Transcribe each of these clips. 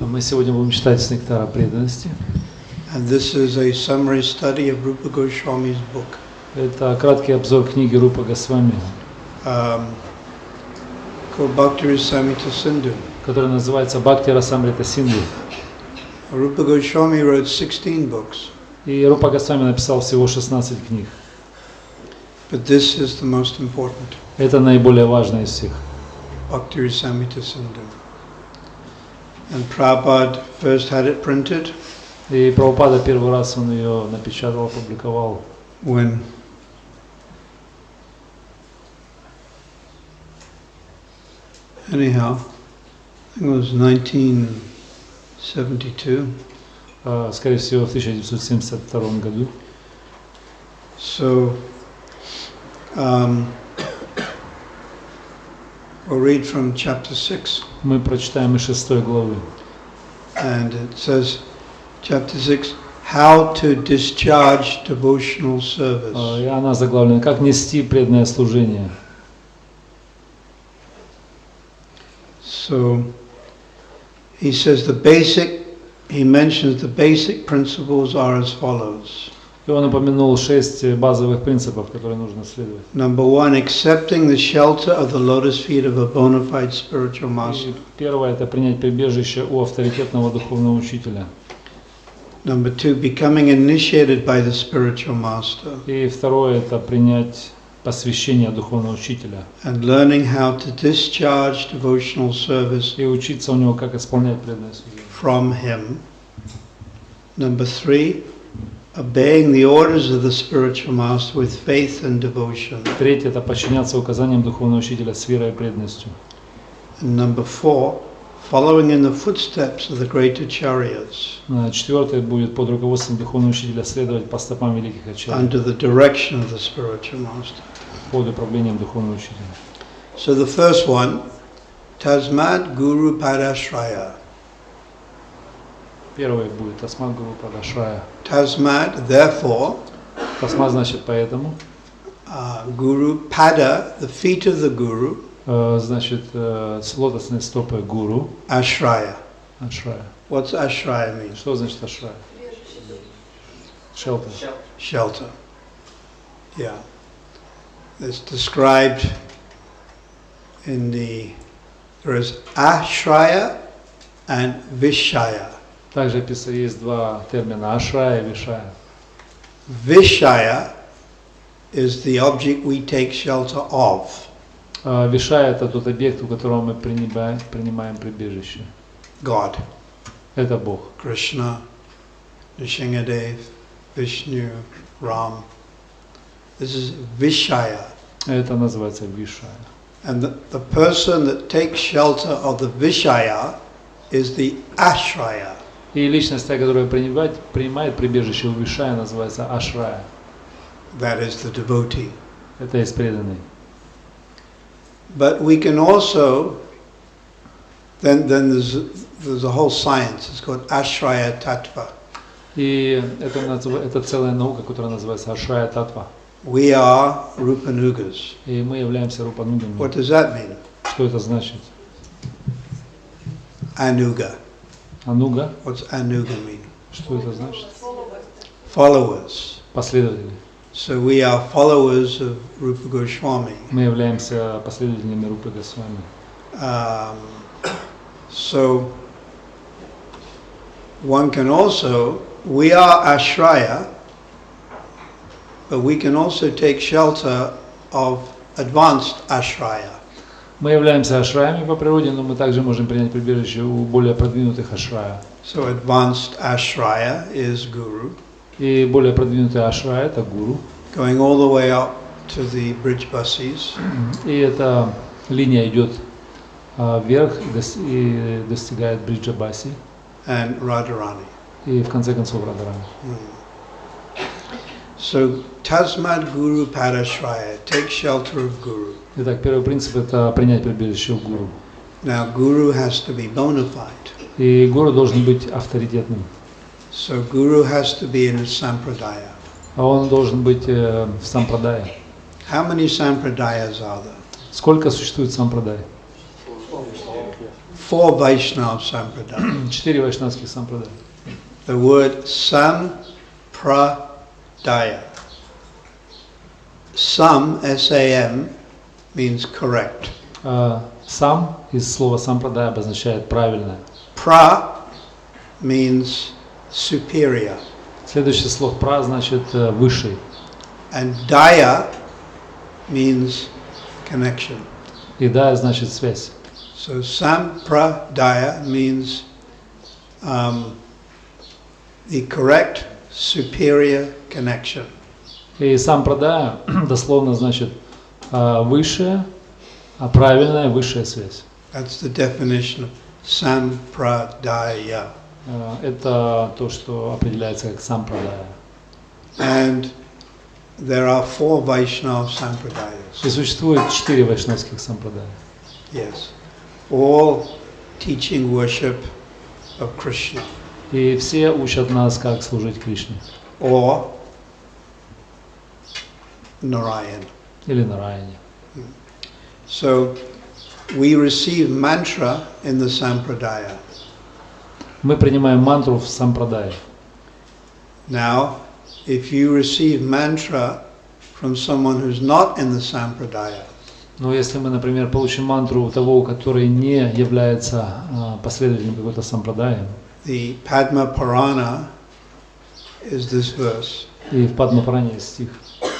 Мы сегодня будем читать с Нектара преданности. And this is a summary study of Rupa Goswami's book. Это краткий обзор книги Рупа Госвами, Called Bhakti Rasamrita Sindhu. которая называется Бхакти Расамрита Синдху. Rupa Goswami wrote 16 books, И Рупа Госвами написал всего 16 книг. but this is the most important, Это наиболее важное из всех. Bhakti Rasamrita Sindhu. And Prabhupada first had it printed И Прабхупада первый раз он ее напечатал, опубликовал, when anyhow, I think it was 1972. скорее всего, в 1972 году. So, we'll read from chapter 6, Мы прочитаем из 6 главы. and it says, chapter 6, how to discharge devotional service. И она заглавлена «Как нести преданное служение». So, he says he mentions the basic principles are as follows. И он упомянул 6 базовых принципов, которые нужно следовать. Number 1, accepting the shelter of the lotus feet of a bona fide spiritual master. И первое – это принять прибежище у авторитетного духовного учителя. Number 2, becoming initiated by the spiritual master И второе – это принять посвящение духовного учителя. and learning how to discharge devotional service И учиться у него, как исполнять преданное служение. from him. Number 3, obeying the orders of the spiritual master with faith and devotion. Третье – это подчиняться указаниям духовного учителя с верой и преданностью. And number 4, following in the footsteps of the great acharyas Четвертое будет под руководством духовного учителя следовать по стопам великих ачарьев, under the direction of the spiritual master. под управлением духовного учителя. So the first one, Tasmad Guru Padashraya. Первое будет Тасмад Гуру Падашрая. Tasmad, therefore, Тасмад значит поэтому. Guru Pada, the feet of the Guru, Значит лотосные стопы гуру. Ashraya. Ашрая. What's Ashraya mean? Что значит ашрая? Shelter. Shelter. Yeah. It's described there is Ashraya and Vishaya. Также есть два термина ашрая и вишая. Vishaya is the object we take shelter of. Вишая – это тот объект, у которого мы принимаем прибежище. God. Это Бог. Krishna, Nrsimhadev, Vishnu, Ram. This is Vishaya. Это называется вишая. And the person that takes shelter of the Vishaya is the Ashraya. И личность, которая принимает прибежище у вишая, называется ашрая. That is the devotee. Это есть преданный. But we can also, then there's a whole science, it's called Ashraya Tattva. И это целая наука, которая называется ашрая татва. We are Rupanugas. И мы являемся рупанугами. What does that mean? Что это значит? Anuga. Ануга. What's Anuga mean? Что это значит? Followers. Последователи. So we are followers of Rupa Goswami. Мы являемся последователями Рупы Госвами. So one can also, we are Ashraya, but we can also take shelter of advanced Ashraya. Мы являемся ашраями по природе, но мы также можем принять прибежище у более продвинутых ашрая. So advanced Ashraya is Guru, И более продвинутый ашрая – это гуру. going all the way up to the bridge buses. И эта линия идет вверх и достигает бриджа Баси. And Radharani. И в конце концов Радарани. So Tasmad Guru Padashraya, take shelter of Guru. Итак, первый принцип – это принять прибежище у гуру. Now Guru has to be bona fide. И гуру должен быть авторитетным. So Guru has to be in a sampradaya. А он должен быть в сампрадае. How many sampradayas are there? Сколько существует сампрадай? 4 Vaishnava sampradayas. 4 вайшнавских сампрадая. The word sampradaya. Sam, S-A-M, means correct. Сам из слова сампрадая обозначает правильное. Pra means superior. Следующее слово пра значит высший. And daya means connection. И да значит связь. So sampradaya means the correct superior connection. И сампрадая дословно значит высшая, правильная высшая связь. That's the definition of sampradaya. Это то, что определяется как сампрадая. And there are 4 Vaishnava sampradayas. И существует 4 вайшнавских сампрадая. Yes. All teaching worship of Krishna. И все учат нас, как служить Кришне. Or Narayan. Или Нараяне. So we receive mantra in the sampradaya. Мы принимаем мантру в сампрадае. Now, if you receive mantra from someone who's not in the sampradaya, Но если мы, например, получим мантру у того, который не является последователем какой-то сампрадаи, the Padma Purana is this verse. и в Падма-Пуране есть стих.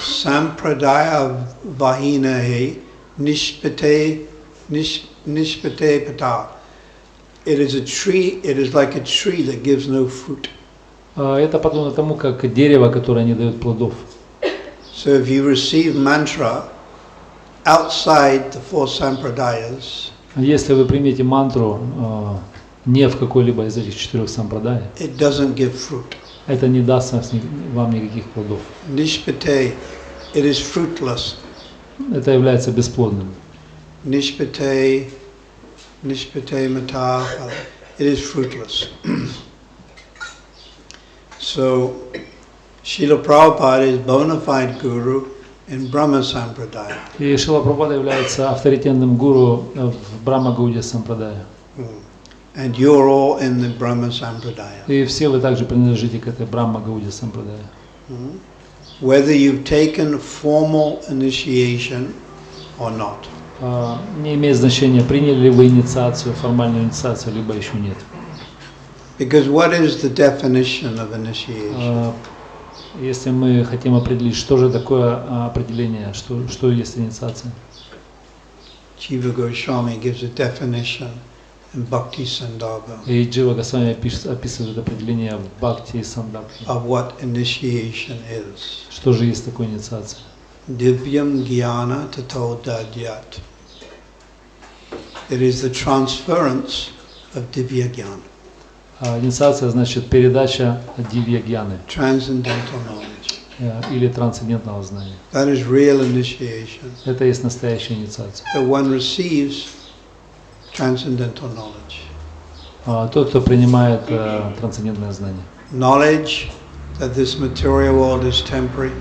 Sampradaya vahinahe nishpate pata. It is a tree, it is like a tree that gives no fruit. Это подобно тому, как дерево, которое не дает плодов. So if you receive mantra outside the 4 sampradayas, Если вы примете мантру не в какой-либо из этих 4 сампрадай, it doesn't give fruit. это не даст вам никаких плодов. Nishpate, it is fruitless. Это является бесплодным. Nishpate mata, it is fruitless. So, Srila Prabhupada is bona fide guru in Brahma Sampradaya. И Шрила Прабхупада является авторитетным гуру в Брахма-гауде сампрадае. And you're all in the Brahma Sampradaya. И все вы также принадлежите к этой Брахма-гауде сампрадае. Whether you've taken formal initiation or not. Не имеет значения, приняли ли вы инициацию, формальную инициацию, либо еще нет. Because what is the definition of initiation? Если мы хотим определить, что же такое определение, что есть инициация. Jiva Goswami gives a definition in Bhakti Sandarbha И Джива Госвами описывает определение в Бхакти и Сандабхи. of what initiation is. Что же есть такое инициация? Divyam Jnana Tato Dadyat. It is the transference of Divya Jnana, Инициация значит передача дивья-гьяны transcendental knowledge. Или трансцендентного знания. That is real initiation. Это есть настоящая инициация. That one receives transcendental knowledge. Тот, кто принимает трансцендентное знание. Knowledge that this material world is temporary.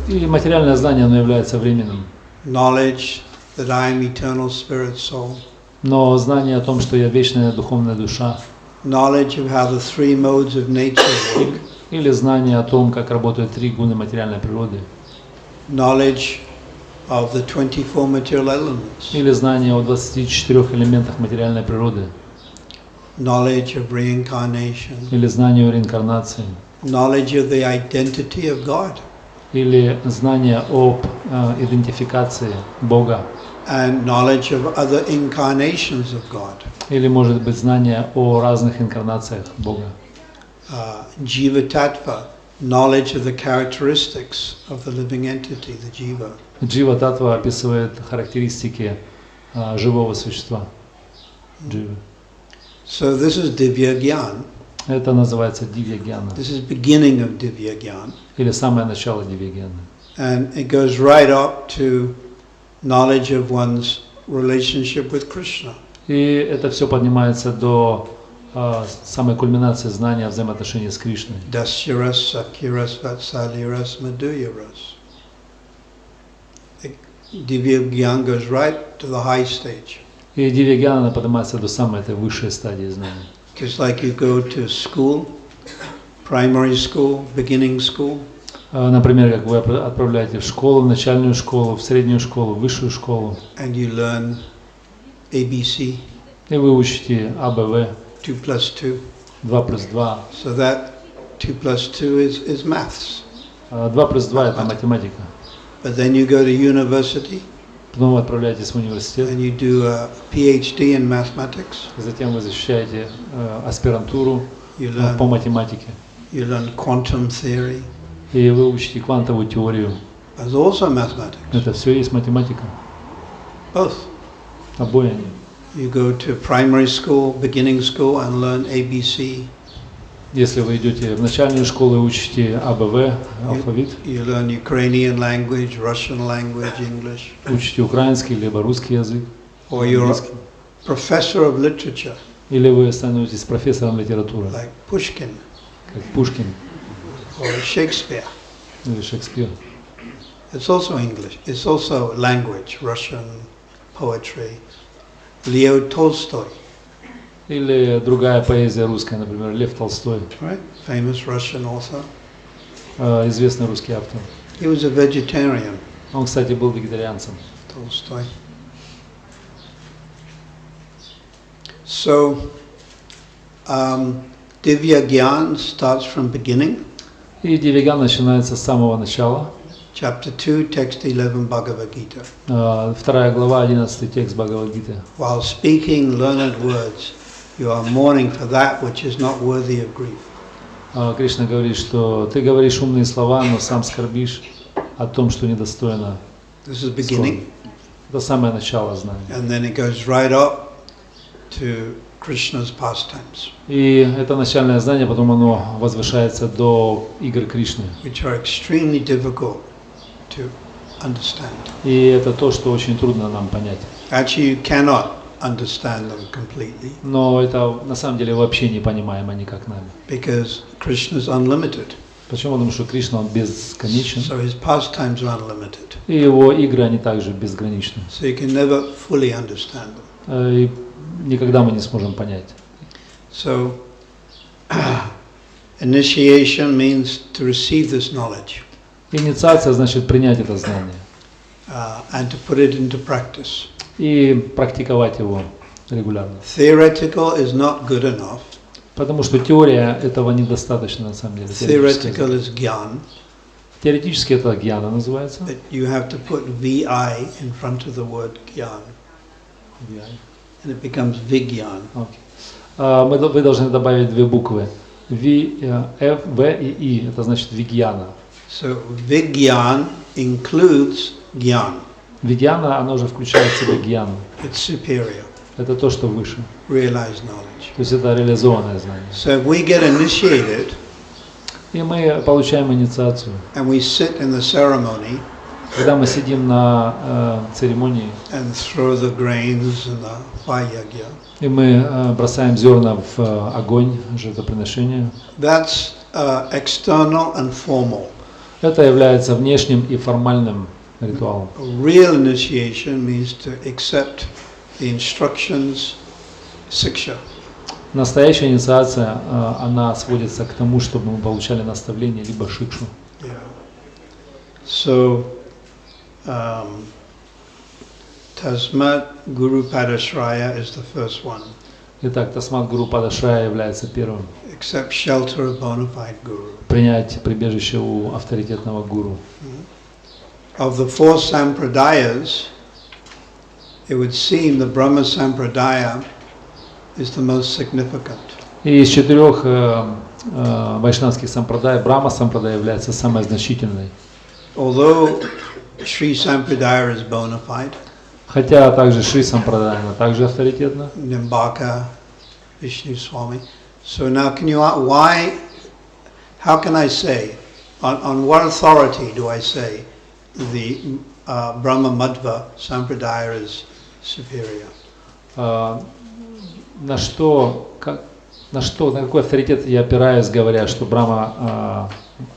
И материальное знание, оно является временным. Knowledge that I am eternal spirit soul. Но знание о том, что я вечная духовная душа. Knowledge of how the 3 modes of nature work. Или знание о том, как работают 3 гуны материальной природы. Knowledge of the 24 material elements. Или знание о 24 элементах материальной природы. Knowledge of reincarnation. Или знание о реинкарнации. Knowledge of the identity of God. Или знание об идентификации Бога. And knowledge of other incarnations of God. Или, может быть, знание о разных инкарнациях Бога. Jiva Tattva, knowledge of the characteristics of the living entity, the Jiva. Джива Татва описывает характеристики живого существа. Дживы. So this is Divya Gyan. Это называется дивья-гьяна. This is beginning of Divya Gyan. Или самое начало дивья-гьяны. And it goes right up to knowledge of one's relationship with Krishna. И это все поднимается до самой кульминации знания о взаимоотношении с Кришной. Dasyaras, Sakyaras, Vatsalyaras, Madhuyaras. Divya Gyan goes right to the high stage. И дивья-гьяна поднимается до самой этой высшей стадии знания. Just like you go to school, primary school, beginning school. Например, как вы отправляете в школу, в начальную школу, в среднюю школу, в высшую школу. And you learn ABC. И вы учите АБВ. 2 plus 2. 2 плюс 2. So that 2 plus 2 is maths. 2 плюс 2 это математика. But then you go to university. Потом вы отправляетесь в университет. And you do a PhD in mathematics. Затем вы защищаете аспирантуру по математике. You learn quantum theory. И вы учите квантовую теорию. That's also mathematics. Это все есть математика. Both. Обои они. You go to primary school, beginning school, and learn ABC. Если вы идете в начальную школу и учите АБВ, алфавит, you learn Ukrainian language, Russian language, English. Учите украинский либо русский язык, or you're a professor of literature. Или вы становитесь профессором литературы, like Pushkin, как Пушкин or Shakespeare. или Шекспир. It's also English. It's also language, Russian, poetry. Leo Tolstoy. Или другая поэзия русская, например, Лев Толстой, Right? Famous Russian author. Известный русский автор. He was a vegetarian. Он, кстати, был вегетарианцем. Tolstoy. So, Divya Gyan starts from beginning. И дивья-гьян начинается с самого начала. Chapter 2, text 11, Bhagavad Gita. 2 глава, 11 текст Бхагавад-гиты. While speaking learned words, you are mourning for that which is not worthy of grief. Кришна говорит, что ты говоришь умные слова, но сам скорбишь о том, что недостойно. This is beginning. Это самое начало знания. And then it goes right up to Krishna's pastimes, И это начальное знание, потом оно возвышается до игр Кришны. which are extremely difficult to understand. И это то, что очень трудно нам понять. Actually, you cannot understand them completely Но это на самом деле вообще непонимаемо никак нами. because Krishna is unlimited. Почему? Потому что Кришна, он бесконечен. So his pastimes are unlimited. И его игры, они также безграничны. So you can never fully understand them. И никогда мы не сможем понять. So initiation means to receive this knowledge Инициация значит принять это знание and to put it into practice. и практиковать его регулярно. Theoretical is not good enough. Потому что теория этого недостаточно на самом деле. Theoretical is gyan. Теоретически это гьяна называется. But you have to put VI in front of the word gyan. And it becomes vigyan. Вы должны добавить две буквы. F, V и I. Это значит вигьяна. So vigyan includes gyan. Вигьяна, она уже включает в себя гьяну. It's superior, Это то, что выше. realized knowledge. То есть это реализованное знание. So if we get initiated И мы получаем инициацию. and we sit in the ceremony Когда мы сидим на церемонии, and throw the grains in the fire-yagya, и мы бросаем зерна в огонь, жертвоприношение, that's external and formal. это является внешним и формальным ритуалом. Real initiation means to accept the instructions, siksha. Настоящая инициация, она сводится к тому, чтобы мы получали наставление либо шикшу. Yeah. So, Tasmat Guru Padashraya is the first one. Итак, Тасмат Гуру Падашрая является первым. Accept shelter of bona fide Guru. Принять прибежище у авторитетного гуру. Of the four sampradayas, it would seem the Brahma Sampradaya is the most significant. И из 4 вайшнавских сампрадай, Брахма сампрадай является самой значительной. Although Sri Sampradaya is bona fide, Хотя также Шри сампрадай, она также авторитетна. Nimbaka, Vishnu Swami. So now can you, why, how can I say, on what authority do I say the Brahma Madhva Sampradaya is superior? На какой авторитет я опираюсь, говоря, что Брахма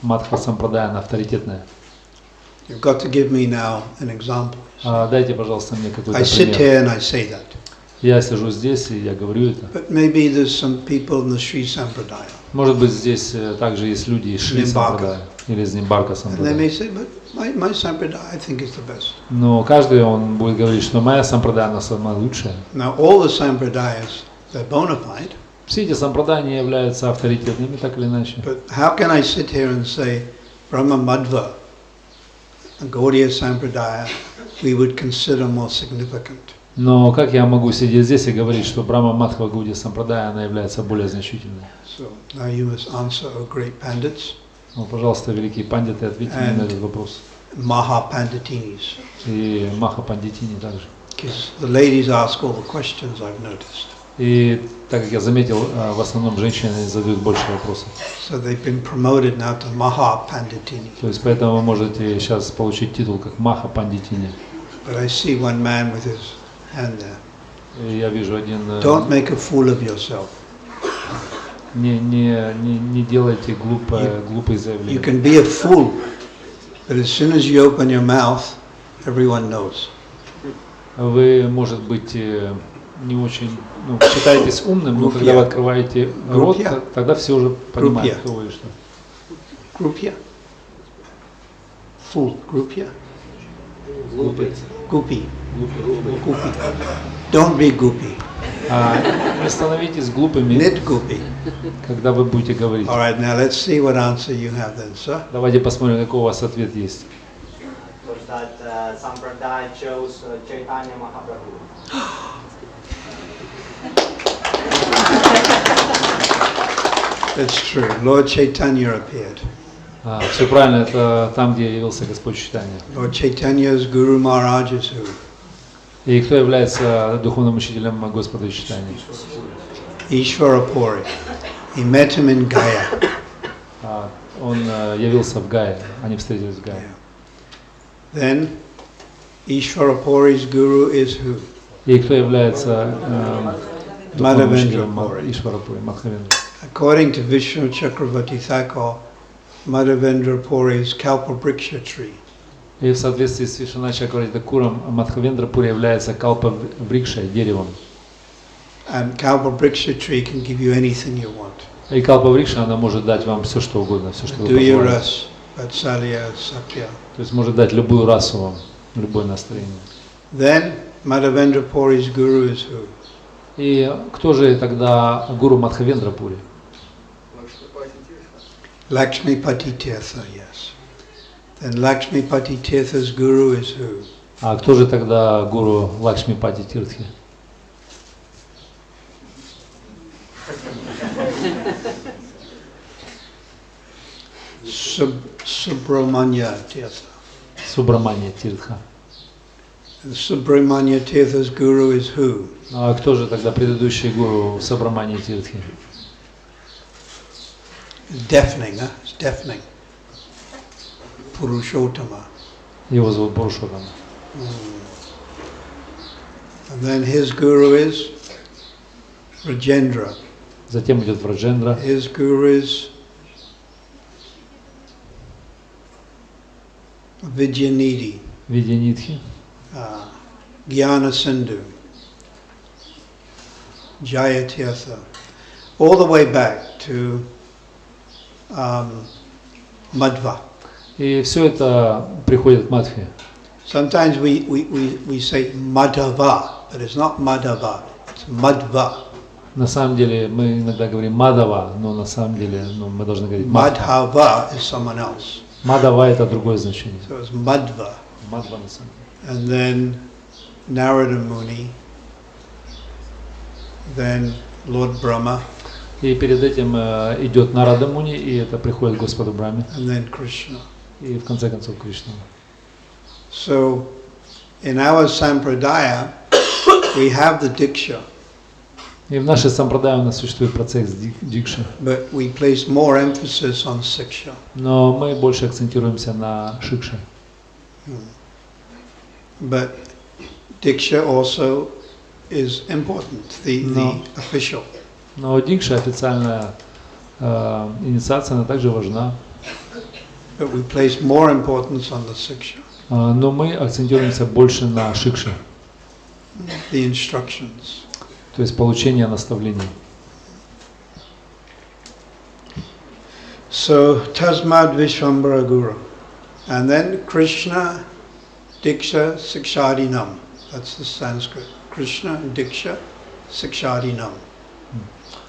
Мадхва сампрадай, она авторитетная? You've got to give me now an example. Дайте, пожалуйста, мне какой-то I sit пример. here and I say that. Я сижу здесь и я говорю это. But maybe there's some people in the Sri Sampradaya. Может быть, здесь также есть люди из Шри Сампрадая или из Нимбарка And they may Сампрадая. say, but my Sampradaya I think is the best. Но каждый он будет говорить, что моя Сампрадая она самая лучшая. Now all the Sampradayas, they're bona fide. Все эти сампрадая не являются авторитетными, так или иначе. But how can I sit here and say Brahma Madhva, Gaudiya Sampradaya, we would consider more significant? Но как я могу сидеть здесь и говорить, что Брахма Мадхва Гауди Сампрадая, она является более значительной? So now you must answer, O great pandits. Ну, пожалуйста, великие пандиты, ответьте мне на этот вопрос. Maha Panditinis. И Маха Пандитини также. Because the ladies ask all the questions I've noticed. И так как я заметил, в основном женщины задают больше вопросов. So they've been promoted now to Maha Panditini. То есть поэтому вы можете сейчас получить титул как Маха Пандитини. But I see one man with his hand there. И я вижу один... Don't make a fool of yourself. Не делайте глупые You заявления. can be a fool, but as soon as you open your mouth, everyone knows. Вы, может быть, не очень считаетесь умным, но когда вы открываете рот, тогда все уже понимают, кто вы и что. Grupya. Fool. Grupya. Goopy. Goopy. Don't be goopy. Не становитесь глупыми, Nit goopy. когда вы будете говорить. All right, now let's see what answer you have then, sir. Давайте посмотрим, какой у вас ответ есть. That Sampradaya chose Chaitanya Mahaprabhu. That's true. Lord Chaitanya appeared. Все правильно, это там, где явился Господь Чайтанья. Lord Chaitanya's Guru Maharaj is who? И кто является духовным учителем Господа Чайтаньи? Ishvara Puri. He met him in Gaya. Он явился в Гае, они встретились в Гае. Then Ishvara Puri's Guru is who? И кто является духовным учителем Madhavendra Ишварапури, Мадхавендра? According to Vishnu Chakravarti Thakur, Madhavendra Puri is Kalpabriksha tree. И в соответствии с Вишвана Чакраварти Тхакуром, Мадхавендра Пури является Калпа Врикшей, деревом. And Kalpabriksha tree can give you anything you want. И Калпа Врикша, она может дать вам все, что угодно, все, что вы пожелаете. Duyaras, Vatsalya, Sakya. То есть может дать любую расу вам, любое настроение. Then Madhavendra Puri's Guru is who? И кто же тогда гуру Мадхавендра Пури? Lakshmipati Tirtha, yes. Then Lakshmipati Tirtha's Guru is who? А кто же тогда гуру Лакшмипати Тиртхи? Subramanya Tirtha. Субраманья Тиртха. And Subramanya Tirtha's Guru is who? А кто же тогда предыдущий гуру Субраманья Тиртхи? It's deafening, huh? It's deafening. Purushottama. Его зовут Пурушоттама. And then his Guru is Rajendra. Затем идет Враджендра. His Guru is Vidyanidhi, Видянитхи. Jnana Sindhu, Jayatirtha, all the way back to Madhva. И все это приходит к Мадхве. Sometimes we say Madhava, but it's not Madhava, it's Madhva. На самом деле мы иногда говорим Мадава, но на самом деле мы должны говорить Мадха. Madhava is someone else. Мадава это другое значение. So it's Madhva. Мадва на самом деле. And then Narada Muni, then Lord Brahma, И перед этим идет Нарада Муни, и это приходит к Господу Брахме. and then Krishna. И в конце концов Кришна. So in our Sampradaya, we have the Diksha, И в нашей сампрадае у нас существует процесс дикши. but we place more emphasis on Siksha. Но мы больше акцентируемся на шикше. But Diksha also is important, the official. Но дикша, официальная инициация, она также важна. But we place more importance on the Siksha, Но мы акцентируемся больше на шикше. the instructions. То есть получение наставлений. So, Tasmad Vishwambara Guru. And then Krishna, Diksha, Sikshadinam. That's the Sanskrit. Krishna, Diksha, Sikshadinam.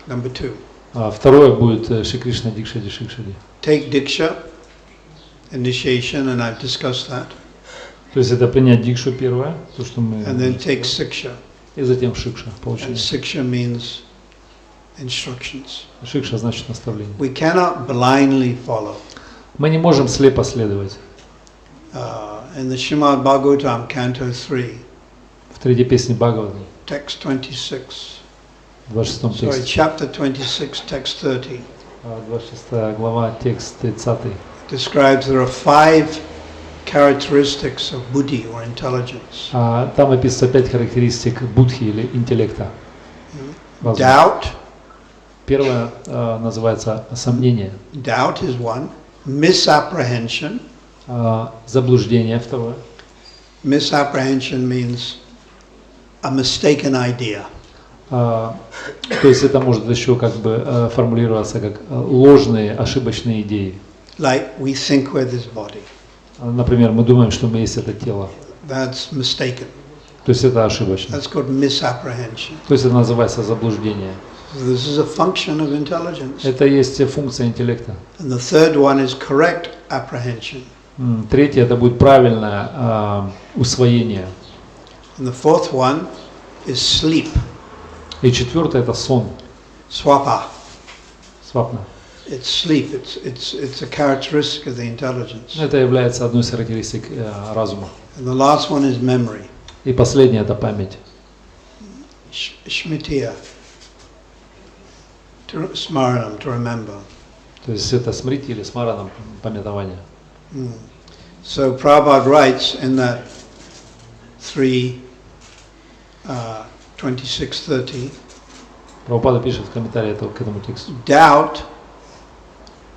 Number 2. Второе будет Шри Кришна Дикшади Шикшади. Take Diksha, initiation, and I've discussed that. То есть это принять дикшу первое, то что мы. And then take Siksha. И затем шикша, And получение. Siksha means instructions. Шикша значит наставление. We cannot blindly follow. Мы не можем слепо следовать. In the Srimad Bhagavatam, Canto 3, В третьей песне Бхагавата, text 26. в 26 Sorry, тексте, chapter 26, text 30, 26 глава, текст 30, describes there are 5 characteristics of buddhi or intelligence. там описывается 5 характеристик будхи или интеллекта. Doubt. Первое называется сомнение, Doubt is one. Misapprehension. заблуждение второе. Misapprehension means a mistaken idea. То есть это может еще как бы формулироваться как ложные, ошибочные идеи. Like we think we're this body. Например, мы думаем, что мы есть это тело. That's mistaken. То есть это ошибочно. That's called misapprehension. То есть это называется заблуждение. So this is a function of intelligence. Это есть функция интеллекта. And the third one is correct apprehension. Третье это будет правильное усвоение. And the fourth one is sleep. И четвертое это сон. Swapa. Свапна. It's sleep. It's a characteristic of the intelligence. Это является одной из характеристик разума. And the last one is memory. И последнее это память. Shmitiya. Smaranam, to remember. То есть это смрити или смаранам, памятование. So Prabhupada writes in that 26:30. Прабхупада пишет в комментарии к этому тексту. Doubt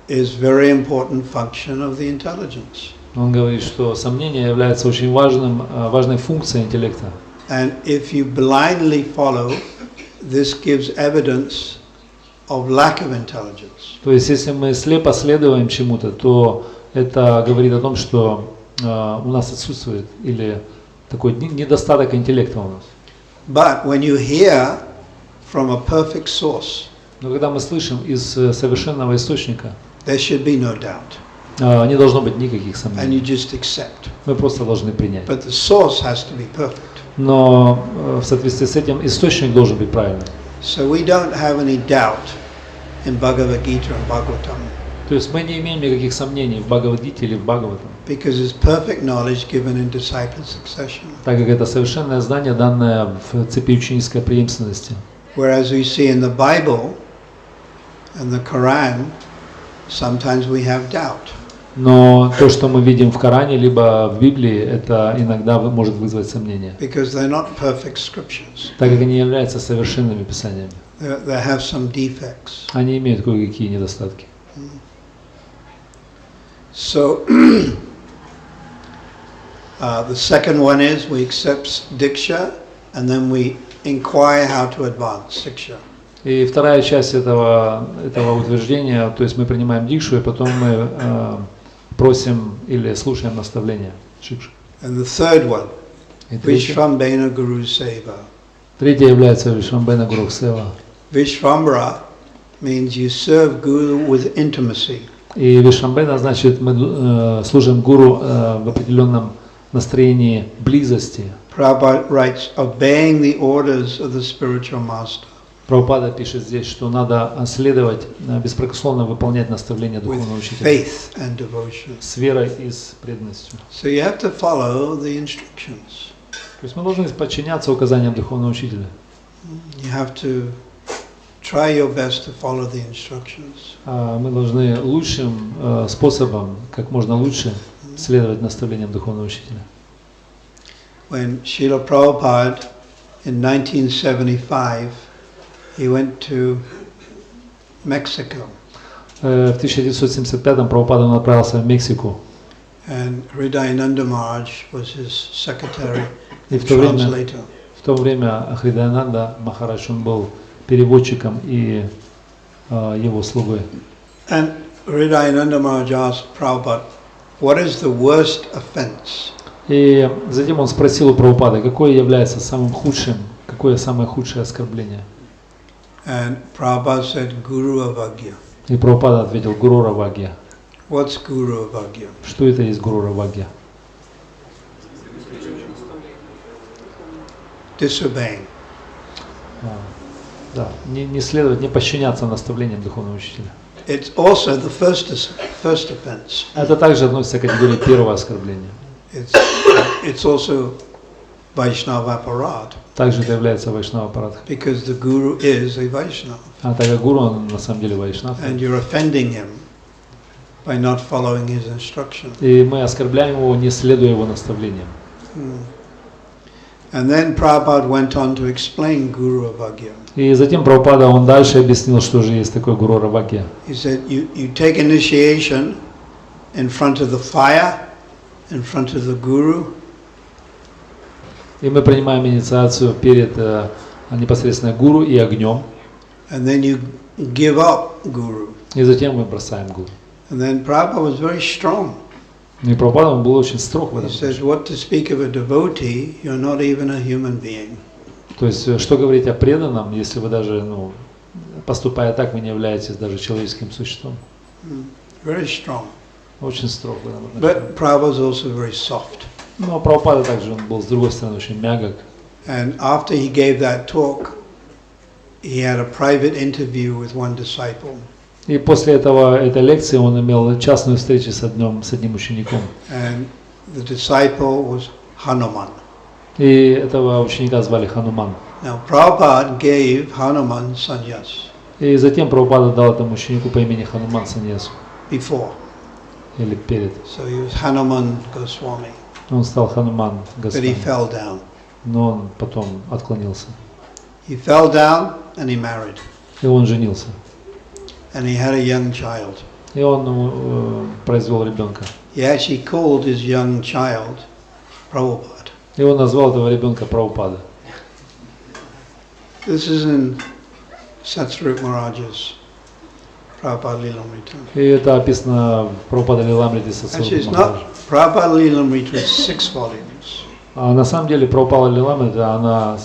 is very important function of the intelligence. Он говорит, что сомнение является очень важной функцией интеллекта. And if you blindly follow, this gives evidence of lack of intelligence. То есть, если мы слепо следуем чему-то, то это говорит о том, что у нас отсутствует или такой недостаток интеллекта у нас. But when you hear from a perfect source, Но когда мы слышим из совершенного источника, there should be no doubt, не должно быть никаких and you сомнений. just accept. Мы просто должны принять. But the source has to be perfect. Но в соответствии с этим источник должен быть правильным. So we don't have any doubt in Bhagavad Gita and Bhagavatam, То есть мы не имеем никаких сомнений в Бхагавад-гите или в Бхагаватам, because it's perfect knowledge given in disciple succession. так как это совершенное знание, данное в цепи ученической преемственности. Whereas we see in the Bible and the Quran, sometimes we have doubt. Но то, что мы видим в Коране, либо в Библии, это иногда может вызвать сомнения, Because they're not perfect scriptures. так как они не являются совершенными писаниями. They have some defects. Они имеют кое-какие недостатки. So the second one is we accept Diksha and then we inquire how to advance Siksha. И вторая часть этого утверждения, то есть мы принимаем дикшу, и потом мы просим или слушаем наставления. Шикша. And the third one, И третье Vishvambena Guru Seva. является Вишвамбена Гуру Сева. Vishvambara means you serve Guru with intimacy. И Вишвамбена значит мы служим гуру в определенном настроении близости. Prabhupada writes, obeying the orders of the spiritual master. Прабхупада пишет здесь, что надо следовать, беспрекословно выполнять наставления духовного With учителя faith and devotion. с верой и с преданностью. So you have to follow the instructions. То есть мы должны подчиняться указаниям духовного учителя. You have to try your best to follow the instructions. Мы должны лучшим способом, как можно лучше, следовать наставлениям духовного учителя. When Srila Prabhupada in 1975, he went to Mexico. В 1975-м Прабхупада направился в Мексику. And Hridayananda Maharaj was his secretary И and translator. в то время Хридаянанда Махарадж, он был переводчиком и его слугой. And Hridayananda Maharaj asked Prabhupada, what is the worst offense? И затем он спросил у Прабхупады, какое является самым худшим, какое самое худшее оскорбление. And Prabhupada said, Guru Avagya. И Прабхупада ответил, Гуру Равагья. What's Guru Avagya? Что это есть Гуру Равагья? Disobeying. Да, не следовать, не подчиняться наставлениям духовного учителя. It's also the first offense. Это также относится к категории первого оскорбления. It's also Vaishnava aparad. Также это является Вайшнава Парадха. Because the Guru is a Vaishnava. А так как Гуру, он на самом деле Вайшнав. And you're offending him by not following his instruction. И мы оскорбляем его, не следуя его наставлениям. And then Prabhupada went on to explain Guru Avagya. И затем Прабхупада, он дальше объяснил, что же есть такое Гуру Равагья. He said, you take initiation in front of the fire, in front of the Guru. И мы принимаем инициацию перед непосредственно Гуру и огнем. And then you give up Guru. И затем мы бросаем Гуру. And then Prabhupada was very strong. И Прабхупада, он был очень строг в He этом. says, what to speak of a devotee, you're not even a human being. То есть, что говорить о преданном, если вы даже, поступая так, вы не являетесь даже человеческим существом. Very strong. Очень строг в этом отношении. But Prabhupada was also very soft. Но Прабхупада также, он был, с другой стороны, очень мягок. And after he gave that talk, he had a private interview with one disciple. И после этой лекции он имел частную встречу с одним учеником. And the disciple was Hanuman. И этого ученика звали Хануман. Now Prabhupada gave Hanuman sannyas И затем Прабхупада дал этому ученику по имени Хануман саньясу. before. Или перед. So he was Hanuman Goswami. Он стал Хануман But he Госвами. fell down. Но он потом отклонился. He fell down and he married. И он женился. And he had a young child. И он произвел ребенка. He actually called his young child Prabhupada. И он назвал этого ребенка Прабхупада. This is in Satsvarup Maharaj's Prabhupada Lilamrita. И это описано в Прабхупада Лиламрите Actually, it's Сатсварупа not. Махараджа. Prabhupada Lilamrita is 6 volumes. А на самом деле Прабхупада Лиламрита, она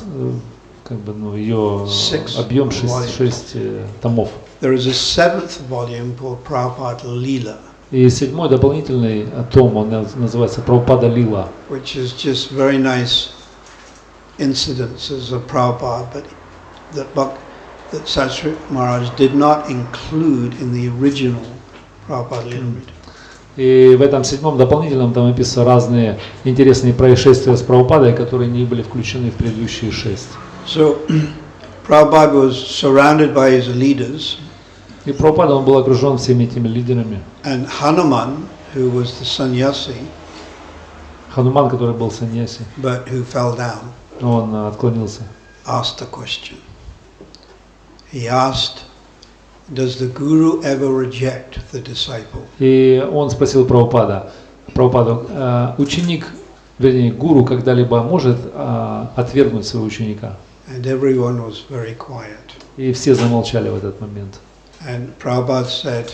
ее Six объем volumes. 6 томов. There is a 7th volume called Prabhupada Lila, И 7-й дополнительный том, он называется Прабхупада Лила, which is just very nice incidences of Prabhupada, but that Satsvarup Maharaj did not include in the original Prabhupada Lilamrita. И в этом 7-м дополнительном там описаны разные интересные происшествия с Прабхупадой, которые не были включены в предыдущие 6. So Prabhupada was surrounded by his leaders, И Прабхупада, он был окружен всеми этими лидерами. and Hanuman, who was the sannyasi, Хануман, который был саньяси, but who fell down, он отклонился. asked a question. He asked, does the Guru ever reject the disciple? И он спросил Прабхупаду, ученик, вернее, гуру когда-либо может отвергнуть своего ученика? And everyone was very quiet. И все замолчали в этот момент. And Prabhupada said,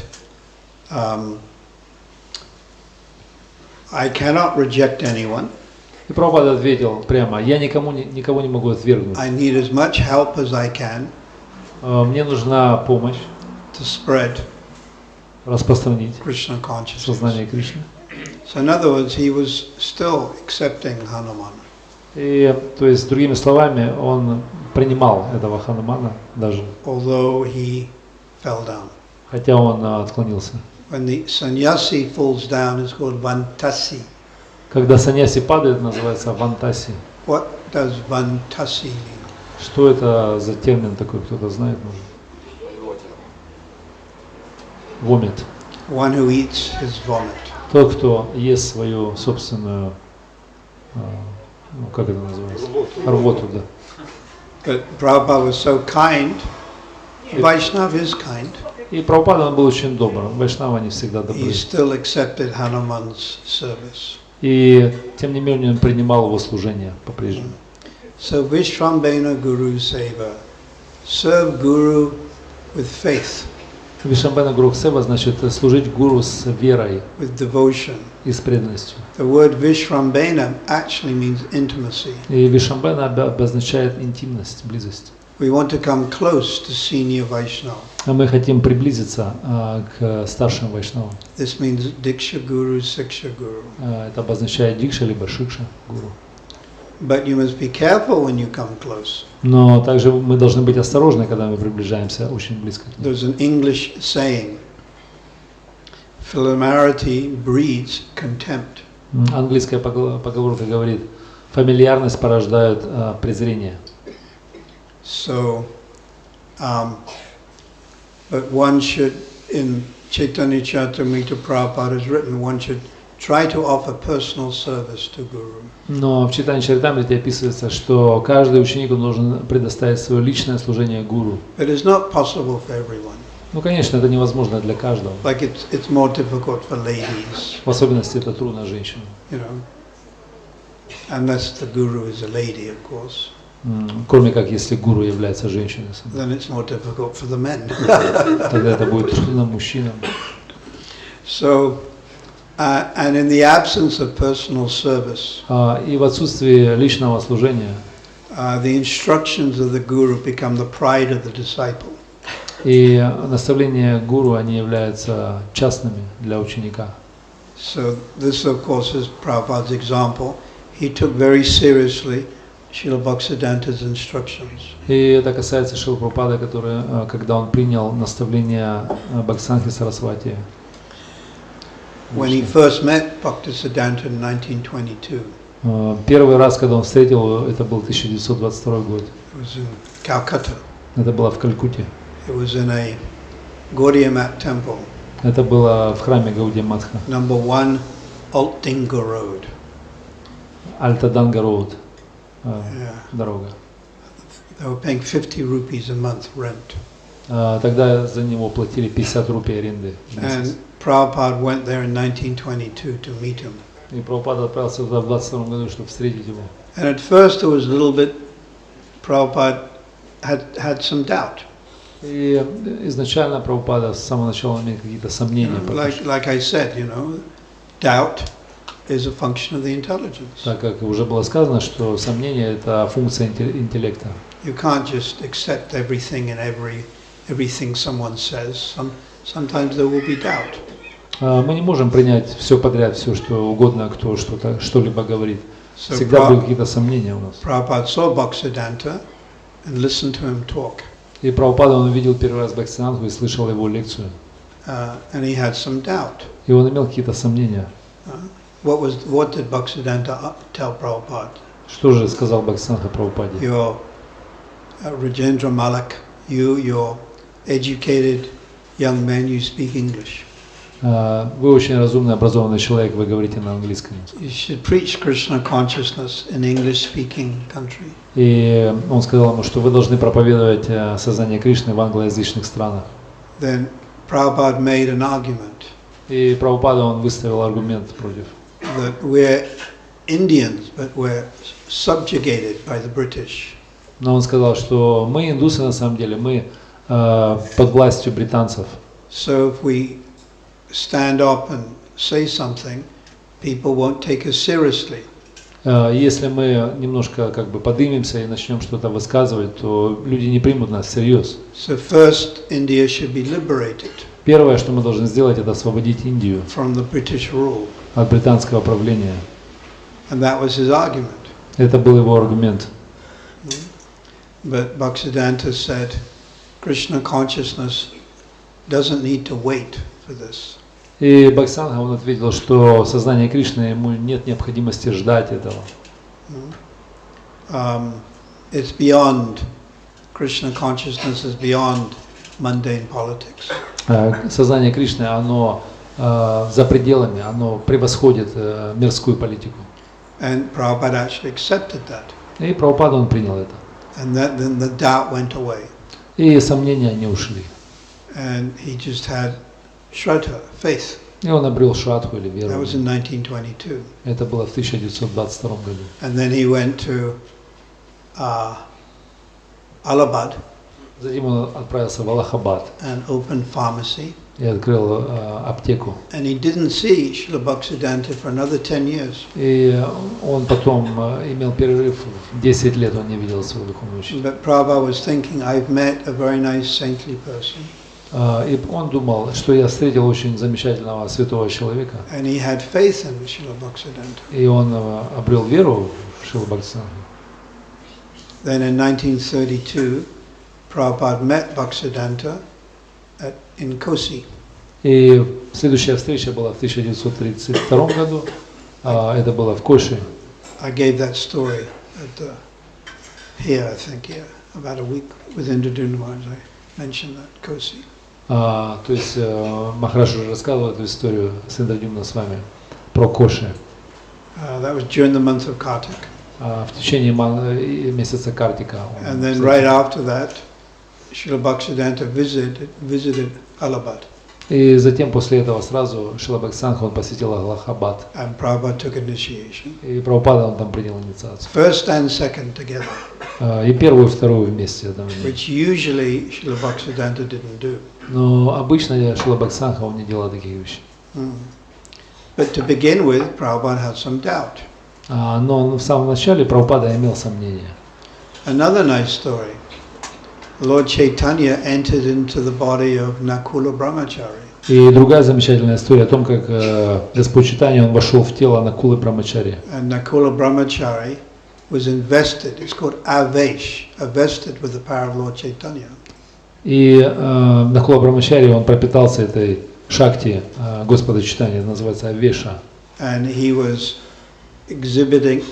I cannot reject anyone. И Прабхупада ответил прямо, я никого не могу отвергнуть. I need as much help as I can Мне нужна помощь to spread распространить Krishna consciousness. сознание Кришны. So in other words, he was still accepting Hanuman. И, то есть, другими словами, он принимал этого Ханумана даже, Although he fell down. хотя он отклонился. When the sannyasi falls down, it's called vantasi. Когда саньяси падает, называется вантаси. What does vantasi mean? Что это за термин такой, кто-то знает? Может? Вомит. One who eats his vomit. Тот, кто ест свою собственную, как это называется? Рвоту, да. But Prabhupada was so kind. Vaishnava is kind. И Прабхупада, он был очень добр. Вайшнавы, они всегда He добры. still accepted Hanuman's service. И, тем не менее, он принимал его служение по-прежнему. So Vishrambena Guru Seva. Serve Guru with faith. Вишамбена Гуру Сева значит служить гуру с верой With devotion. и с преданностью. The word Vishrambena actually means intimacy. И Вишамбена обозначает интимность, близость. We want to come close to senior Vaishnava. А мы хотим приблизиться к старшим вайшнавам. This means Diksha Guru, Siksha Guru. Это обозначает дикша либо шикша гуру. But you must be careful when you come close. Но также мы должны быть осторожны, когда мы приближаемся очень близко к ним. There's an English saying, familiarity breeds contempt. Английская поговорка говорит, фамильярность порождает презрение. So, but one should, in Chaitanya Charitamrita Prabhupada has written, one should try to offer personal service to Guru. Но в Чайтанья Чаритамрите описывается, что каждый ученик должен предоставить свое личное служение гуру. It is not possible for everyone. Ну, конечно, это невозможно для каждого. Like it's more difficult for ladies, В особенности это трудно женщинам. you know, unless the Guru is a lady, of course. Кроме как, если гуру является женщиной. Then it's more difficult for the men. Тогда это будет трудно мужчинам. So, and in the absence of personal service, И в отсутствии личного служения, the instructions of the Guru become the pride of the disciple. и наставления гуру, они являются частными для ученика. So this, of course, is Prabhupada's example. He took very seriously Srila Bhaktisiddhanta's instructions. И это касается Шрилы Прабхупады, который, когда он принял наставления Бхактисиддханты Сарасвати. When he first met Bhaktisiddhanta in 1922, Первый раз, когда он встретил его, это был 1922 год. it was in Calcutta. Это было в Калькутте. It was in a Gaudiya Mat temple, Это было в храме Гаудия Матха. number 1, Altdinga Road. Альтаданга Роуд. Yeah. Дорога. They were paying 50 rupees a month rent. Тогда за него платили 50 рупий аренды в месяц. And Prabhupada went there in 1922 to meet him. И Прабхупада отправился туда в 22 году, чтобы встретить его. And at first there was a little bit, Prabhupada had some doubt. И изначально Прабхупада с самого начала имел какие-то сомнения. Like I said, you know, doubt is a function of the intelligence. Так как уже было сказано, что сомнение – это функция интеллекта. You can't just accept everything and everything someone says. Sometimes there will be doubt. Мы не можем принять все подряд, все что угодно, кто что-либо говорит. So Всегда будут какие-то сомнения у нас. Prabhupada saw Bhaktisiddhanta and listened to him talk. И Прабхупада, он увидел первый раз Бхактисиддханту и слышал его лекцию. And he had some doubt. И он имел какие-то сомнения. What did Bhaktisiddhanta tell Prabhupada? Что же сказал Бхактисиддханта Прабхупаде? You're Rajendra Malak, you're educated young man, you speak English. Вы очень разумный, образованный человек, вы говорите на английском. You should preach Krishna consciousness in English-speaking country. И он сказал ему, что вы должны проповедовать сознание Кришны в англоязычных странах. Then Prabhupada made an argument И Прабхупада, он выставил аргумент против. that we're Indians, but we're subjugated by the British. Но он сказал, что мы индусы на самом деле, мы под властью британцев. So if we stand up and say something, people won't take us seriously. Если мы немножко как бы поднимемся и начнем что-то высказывать, то люди не примут нас всерьез. So first, India should be liberated Первое, что мы должны сделать, это освободить Индию from the British rule. от британского правления. And that was his argument. Это был его аргумент. But Bhaktisiddhanta said, Krishna consciousness doesn't need to wait for this. И Бхактисиддханта, он ответил, что сознание Кришны, ему нет необходимости ждать этого. It's beyond, Krishna consciousness is beyond mundane politics. Сознание Кришны, оно за пределами, оно превосходит мирскую политику. And Prabhupada actually accepted that. И Прабхупада, он принял это. And then the doubt went away. И сомнения не ушли. And he just had Shraddha, faith. И он обрел шрадху или That was веру. in 1922. Это было в 1922 году. And then he went to Allahabad Затем он отправился в Аллахабад and opened pharmacy. и открыл аптеку. And he didn't see Srila Bhaktisiddhanta for another 10 years. И он потом имел перерыв, 10 лет он не видел своего духовного учителя. But Prabhupada was thinking, I've met a very nice saintly person. И он думал, что я встретил очень замечательного святого человека. And he had faith in Srila Bhaktisiddhanta. И он обрел веру в Шрилу Бхактисиddханту. Then in 1932, Prabhupada met Bhaktisiddhanta in Kosi. И следующая встреча была в 1932 году. Это было в Коше. I gave that story here, I think, about a week with Indradurna Maharaj. I mentioned that, Kosi. То есть Махарадж уже рассказывал эту историю с Индрадюмна с вами про Коши. That was during the month of Kartik. В течение месяца Картика. And then right after that, Srila Bhaktisiddhanta visited Allahabad. И затем после этого сразу Шрила Бхактисиddханта он посетил Аллахабад. And Prabhupada took initiation. И Прабхупада он там принял инициацию. First and second together. И первую и вторую вместе. Which usually Srila Bhaktisiddhanta didn't do. Но обычно Шрила Бхактисиddханта он не делал таких вещей. But to begin with, Prabhupada had some doubt. Но в самом начале Прабхупада имел сомнения. Another nice story. Lord Chaitanya entered into the body of Nakula Brahmachari. И другая замечательная история о том, как Господь Чайтанья он вошел в тело Накулы Брамачари. And Nakula Brahmachari was invested. It's called Avesh, invested with the power of Lord Chaitanya. И Накула Брамачари он пропитался этой шакти Господа Чайтаньи, называется Авеша. And he was exhibiting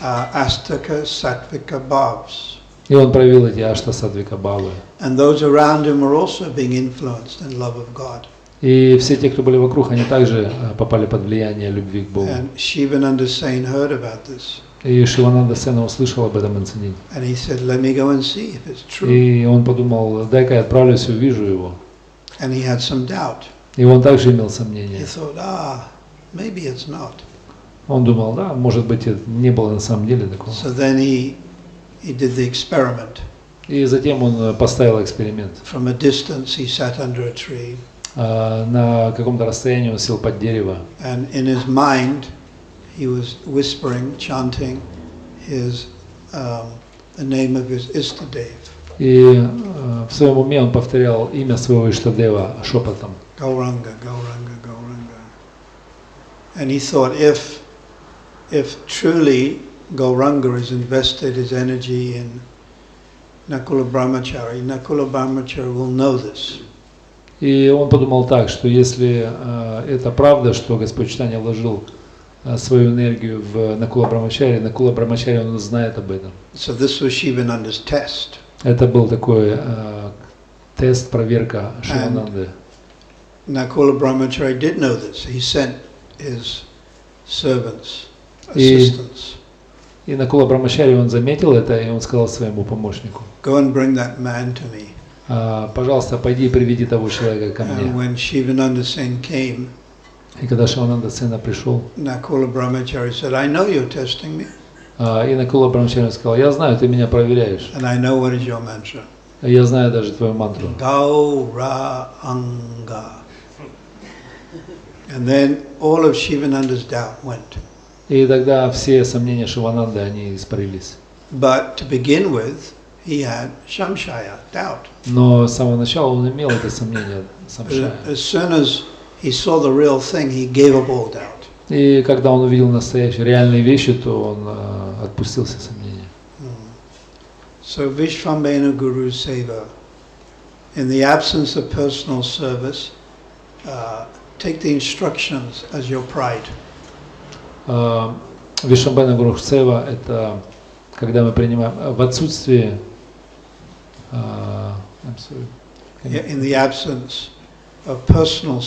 Astaka Sattvika Bhavs. И он проявил эти ашта садвика бхавы. And those around him were also being influenced in love of God. И все те, кто были вокруг, они также попали под влияние любви к Богу. And Shivananda Sain heard about this. И Шивананда Сена услышал об этом инциденте. And he said, "Let me go and see if it's true." И он подумал, дай-ка я отправлюсь и увижу его. And he had some doubt. И он также имел He сомнения. thought, maybe it's not. Он думал, да, может быть, это не было на самом деле такого. So then he did the experiment. И затем он поставил эксперимент. From a distance he sat under a tree. На каком-то расстоянии он сел под дерево. And in his mind he was whispering, chanting the name of his Istadev. И в своем уме он повторял имя своего Иштадева шепотом. Gauranga, Gauranga, Gauranga. And he thought, if truly Gauranga is invested his energy in Nakula Brahmachari will know this. И он подумал так, что если это правда, что Господь Чайтанья вложил свою энергию в Накула Брамачари, он знает об этом. So this was Shivananda's test. Это был такой тест, проверка Шивананды. Nakula Brahmachari did know this. He sent his servants, assistants. И Накула Брамачари он заметил это, и он сказал своему помощнику: "Go and bring that man to me." Пожалуйста, пойди и приведи того человека ко мне. And when Shivananda Sen came, и когда Шивананда Сена пришел, Nakula Brahmachari said, "I know you're testing me." И Накула Брамачари сказал: я знаю, ты меня проверяешь. And I know what is your mantra. Я знаю даже твою мантру. Gauranga. And then all of Shivananda's doubt went. И тогда все сомнения Шивананды, они испарились. But to begin with, he had samshaya, doubt. Но с самого начала он имел это сомнение, самшая. As soon as he saw the real thing, he gave up all doubt. И когда он увидел настоящие, реальные вещи, то он отпустил все сомнения. So Vishvambhena Guru Seva, in the absence of personal service, take the instructions as your pride. Вишвамбхена Гуру Сева — это когда мы принимаем в отсутствии in the absence of personal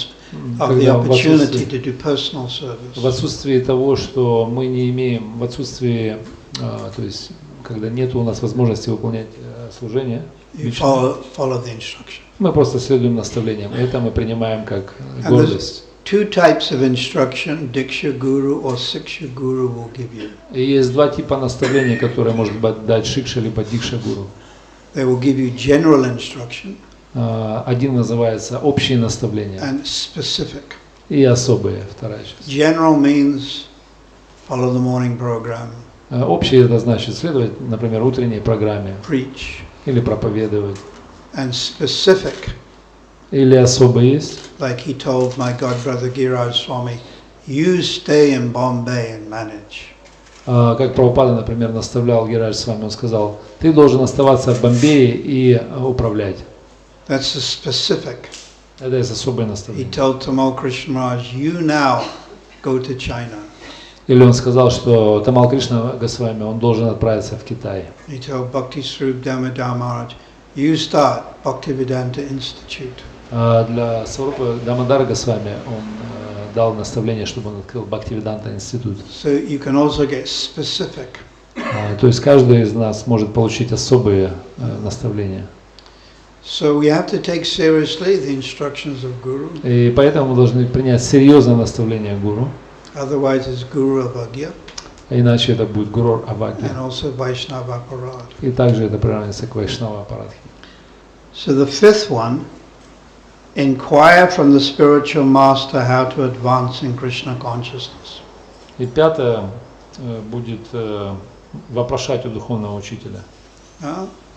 of the opportunity to do personal service. В отсутствии того, что мы не имеем, в отсутствии, то есть когда нет у нас возможности выполнять служение, follow the instruction. Мы просто следуем наставлениям. Это мы принимаем как гордость. two types of instruction, Diksha Guru or Siksha Guru will give you. И есть два типа наставлений, которые может дать Шикша либо Дикша Гуру. They will give you general instruction Один называется общие наставления and specific. и особые, вторая часть. General means follow the morning program, Общие это значит следовать, например, утренней программе preach, или проповедовать. and specific, Или особые есть. like he told my god brother Giraj Swami, you stay in Bombay and manage. Как Прабхупада, например, наставлял Гирадж с вами, он сказал, ты должен оставаться в Бомбее и управлять. That's the specific. Это есть особое He наставление. told Tamal Krishna Maharaj, you now go to China. Или он сказал, что Тамал Кришна Госвами, он должен отправиться в Китай. He told Bhakti Swarup Damodar Maharaj, you start Bhaktivedanta Institute. Для Сварупы Дамодара Госвами он дал наставление, чтобы он открыл Бхактивиданта институт. So you can also get specific. То есть каждый из нас может получить особые наставления. So we have to take seriously the instructions of Guru. И поэтому мы должны принять серьезное наставление Гуру. Otherwise it's Guru Avagya Иначе это будет Гуру Авагья. and also Vaishnava Aparad. И также это приравнивается к Вайшнава Апарадхи. So the fifth one, inquire from the spiritual master how to advance in Krishna consciousness. И пятое будет вопрошать у духовного учителя.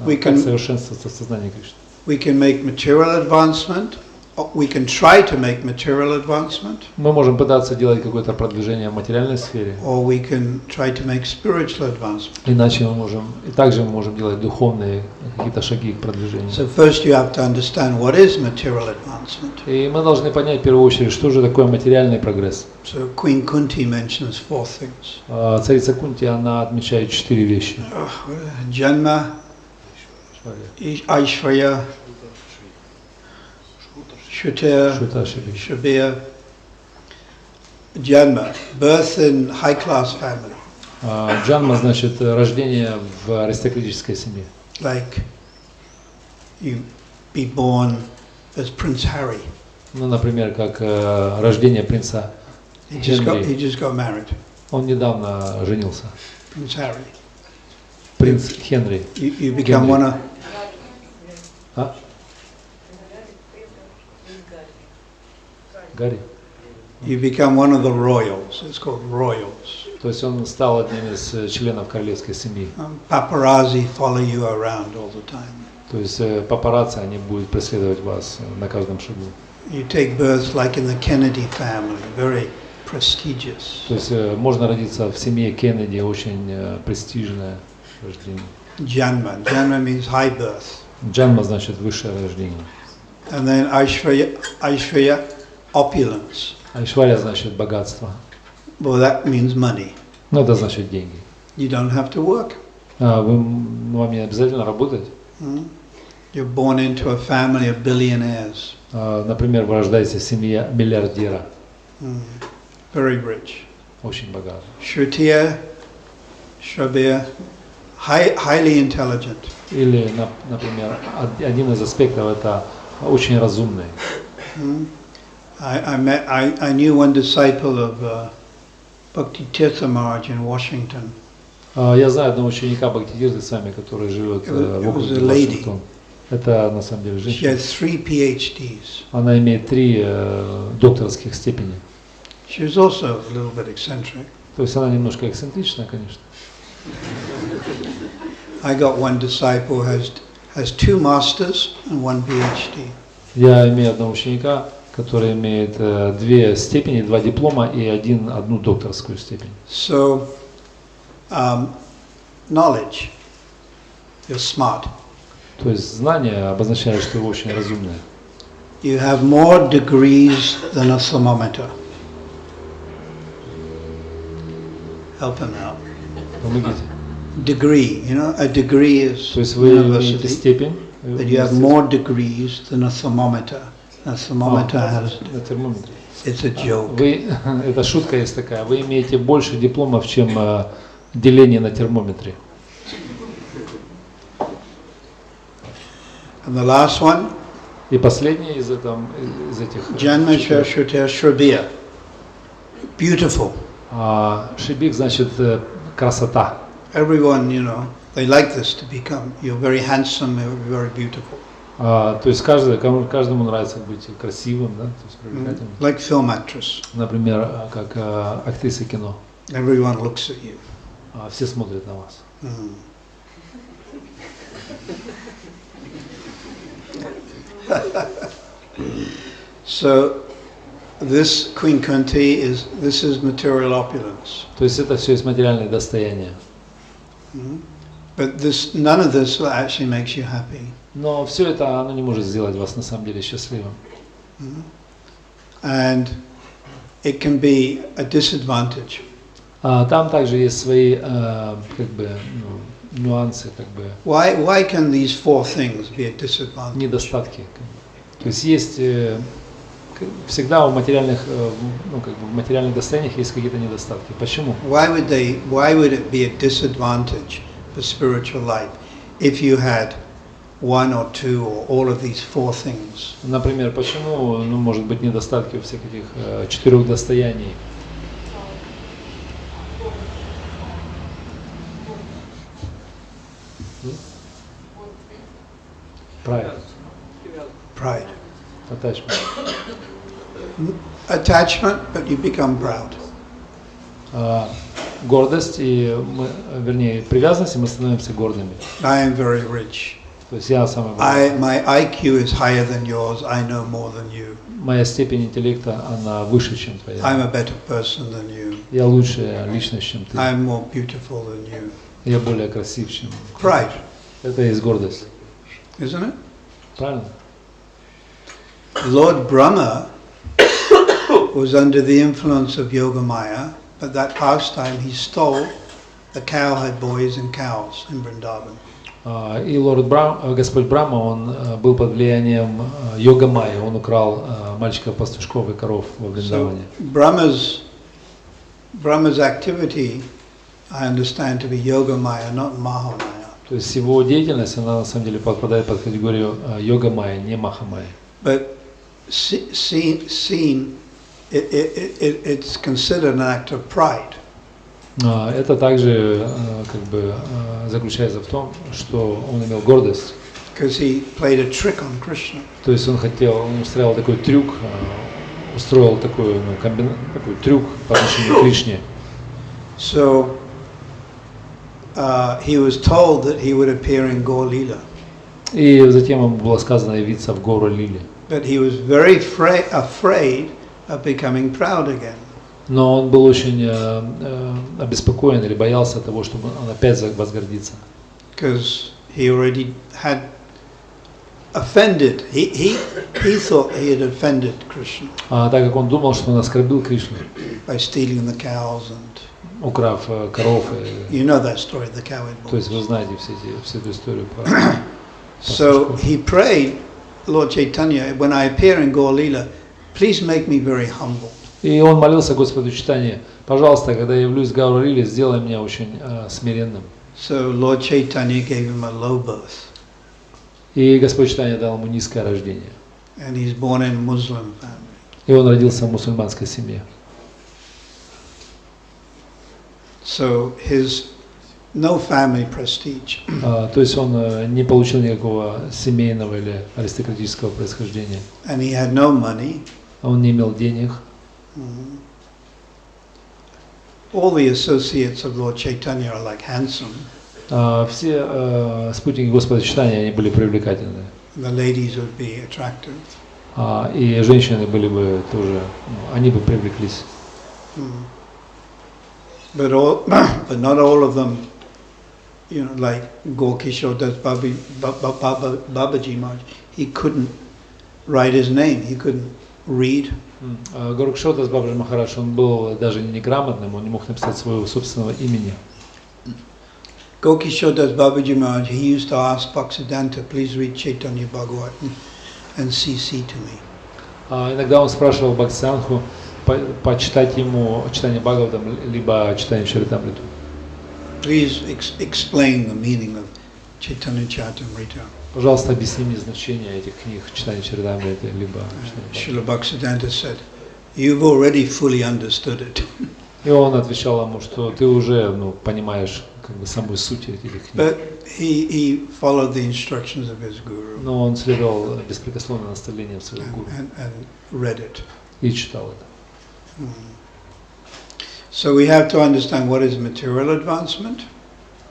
We Как can совершенствоваться в сознании Кришны. we can make material advancement, or we can try to make material advancement, Мы можем пытаться делать какое-то продвижение в материальной сфере, or we can try to make spiritual advancement. иначе мы можем, и также мы можем делать духовные какие-то шаги к продвижению. So first you have to understand what is material advancement. И мы должны понять в первую очередь, что же такое материальный прогресс. So Queen Kunti mentions four things. Царица Кунти, она отмечает 4 вещи. Janma, Aishvarya, Shruta, Shabir. Janma, birth in high-class family. Джанма значит рождение в аристократической семье. Like you be born as Prince Harry. Ну, например, как рождение принца He Генри. just got married. Он недавно женился. Prince Harry. Принц Хенри. You become Генри. one of Гарри. you become one of the royals. It's called royals. То есть он стал одним из членов королевской семьи. Paparazzi follow you around all the time. То есть папарацци, они будут преследовать вас на каждом шагу. You take birth like in the Kennedy family, very prestigious. То есть можно родиться в семье Кеннеди, очень престижное рождение. Janma. Janma means high birth. Джанма значит высшее рождение. And then Aishvarya, opulence. Айшварья значит богатство. Well, that means money. Ну, это значит деньги. You don't have to work. Вам не обязательно работать. You're born into a family of billionaires. Например, вы рождаетесь в семье миллиардера. Very rich. Очень богатый. Shrutiya, Shrabir, highly intelligent. Или, например, один из аспектов это очень разумный. I knew one disciple of Bhakti Tirtha Maharaj in Washington. Я знаю одного ученика Бхактитирты с вами, который живет в округе Вашингтон. Это на самом деле She женщина. has 3 PhDs. Она имеет 3 докторских степени. She was also a little bit eccentric. То есть она немножко эксцентрична, конечно. I got one disciple who has 2 masters and 1 PhD. Я имею одного ученика, который имеет 2 степени, 2 диплома и одну докторскую степень. So, knowledge, you're smart. То есть знание обозначает, что вы очень разумные. You have more degrees than a thermometer. Help him out. Помогите. Degree, you know, a degree is То есть вы имеете university, степень, but you have more degrees than a thermometer. A thermometer has, на термометре. it's a joke. Это шутка есть такая. Вы имеете больше дипломов, чем деление на термометре. And the last one, И последний из этих Janma Shruta Shrabia. Beautiful. Шибик значит красота. Everyone, they like this to become. You're very handsome, you're very beautiful. То есть каждому нравится быть красивым, да, то есть привлекательным. Like film actress. Например, как актриса кино. Everyone looks at you. Все смотрят на вас. So this Queen Kunti this is material opulence. То есть это все из материальное достояние. But none of this actually makes you happy. Но все это оно не может сделать вас на самом деле счастливым. And it can be a disadvantage. Там также есть свои нюансы, Why can these four things be a disadvantage? недостатки. То есть есть всегда в материальных в материальных достояниях есть какие-то недостатки. Почему? Why would it be a disadvantage for spiritual life if you had one or two or all of these four things? Например, почему может быть недостатки у всех этих 4 достояний? Pride. Attachment. But you become proud. Гордость вернее привязанность, и мы становимся гордыми. I am very rich. То есть я самый богатый. My IQ is higher than yours. I know more than you. Моя степень интеллекта, она выше, чем твоя. I'm a better person than you. Я лучшая личность, чем ты. I'm more beautiful than you. Я более красив, чем. Pride. Это и есть гордость. Isn't it? Правильно? Lord Brahma was under the influence of Yogamaya, but that pastime he stole the cowherd boys and cows in Vrindavan. И Господь Брахма, он был под влиянием Йога-майи, он украл мальчиков-пастушков и коров во Вриндаване. So Brahma's activity, I understand to be Yogamaya, not Mahamaya. То есть его деятельность, она на самом деле подпадает под категорию Йога-майи, не Маха-майи. But it's considered an act of pride. Это также заключается в том, что он имел гордость. Because he played a trick on Krishna. То есть он устроил такой трюк, такой трюк по отношению к Кришне. So he was told that he would appear in Gaur Lila. И затем ему было сказано явиться в гору Лили. But he was very afraid of becoming proud again. Но он был очень обеспокоен или боялся того, чтобы он опять возгордится. Because he already had offended. He thought he had offended Krishna. Так как он думал, что он оскорбил Кришну. By stealing the cows and. Украв коров. You know that story, the cowherd boys. То есть вы знаете всю эту историю про. So he prayed, Lord Chaitanya, when I appear in Gaur Lila, please make me very humble. И он молился Господу Чайтанье: пожалуйста, когда я явлюсь в Гауру Лили, сделай меня очень смиренным. So Lord Chaitanya gave him a low birth. И Господь Чайтанья дал ему низкое рождение. And he's born in a Muslim family. И он родился в мусульманской семье. So his no family prestige. То есть он не получил никакого семейного или аристократического происхождения. And he had no money. Он не имел денег. All the associates of Lord Chaitanya are like handsome. Все спутники Господа Чайтаньи, они были привлекательны. The ladies would be attractive. И женщины были бы тоже, они бы привлеклись. But not all of them, like Gorkishore Das Babaji Maharaj, he couldn't write his name, he couldn't read. Горкишор Дас Бабаджи Махарадж, он был даже неграмотным, он не мог написать своего собственного имени. Gorkishore Das Babaji Maharaj, he used to ask Bhaktisiddhanta, please read Chaitanya Bhagavatam and CC to me. Иногда он спрашивал Бхактисиддханту почитать ему читание Бхагаватам, либо читание Чаритамриту. Please explain the meaning of Chaitanya Charitamrita. Пожалуйста, объясни мне значение этих книг, читание Чаритамрити, либо... Srila Bhaktisiddhanta said, you've already fully understood it. И он отвечал ему, что ты уже понимаешь как бы саму суть этих книг. But he followed the instructions of his guru. Но он следовал беспрекословно наставлениям своего гуру. And read it. И читал это. So we have to understand what is material advancement.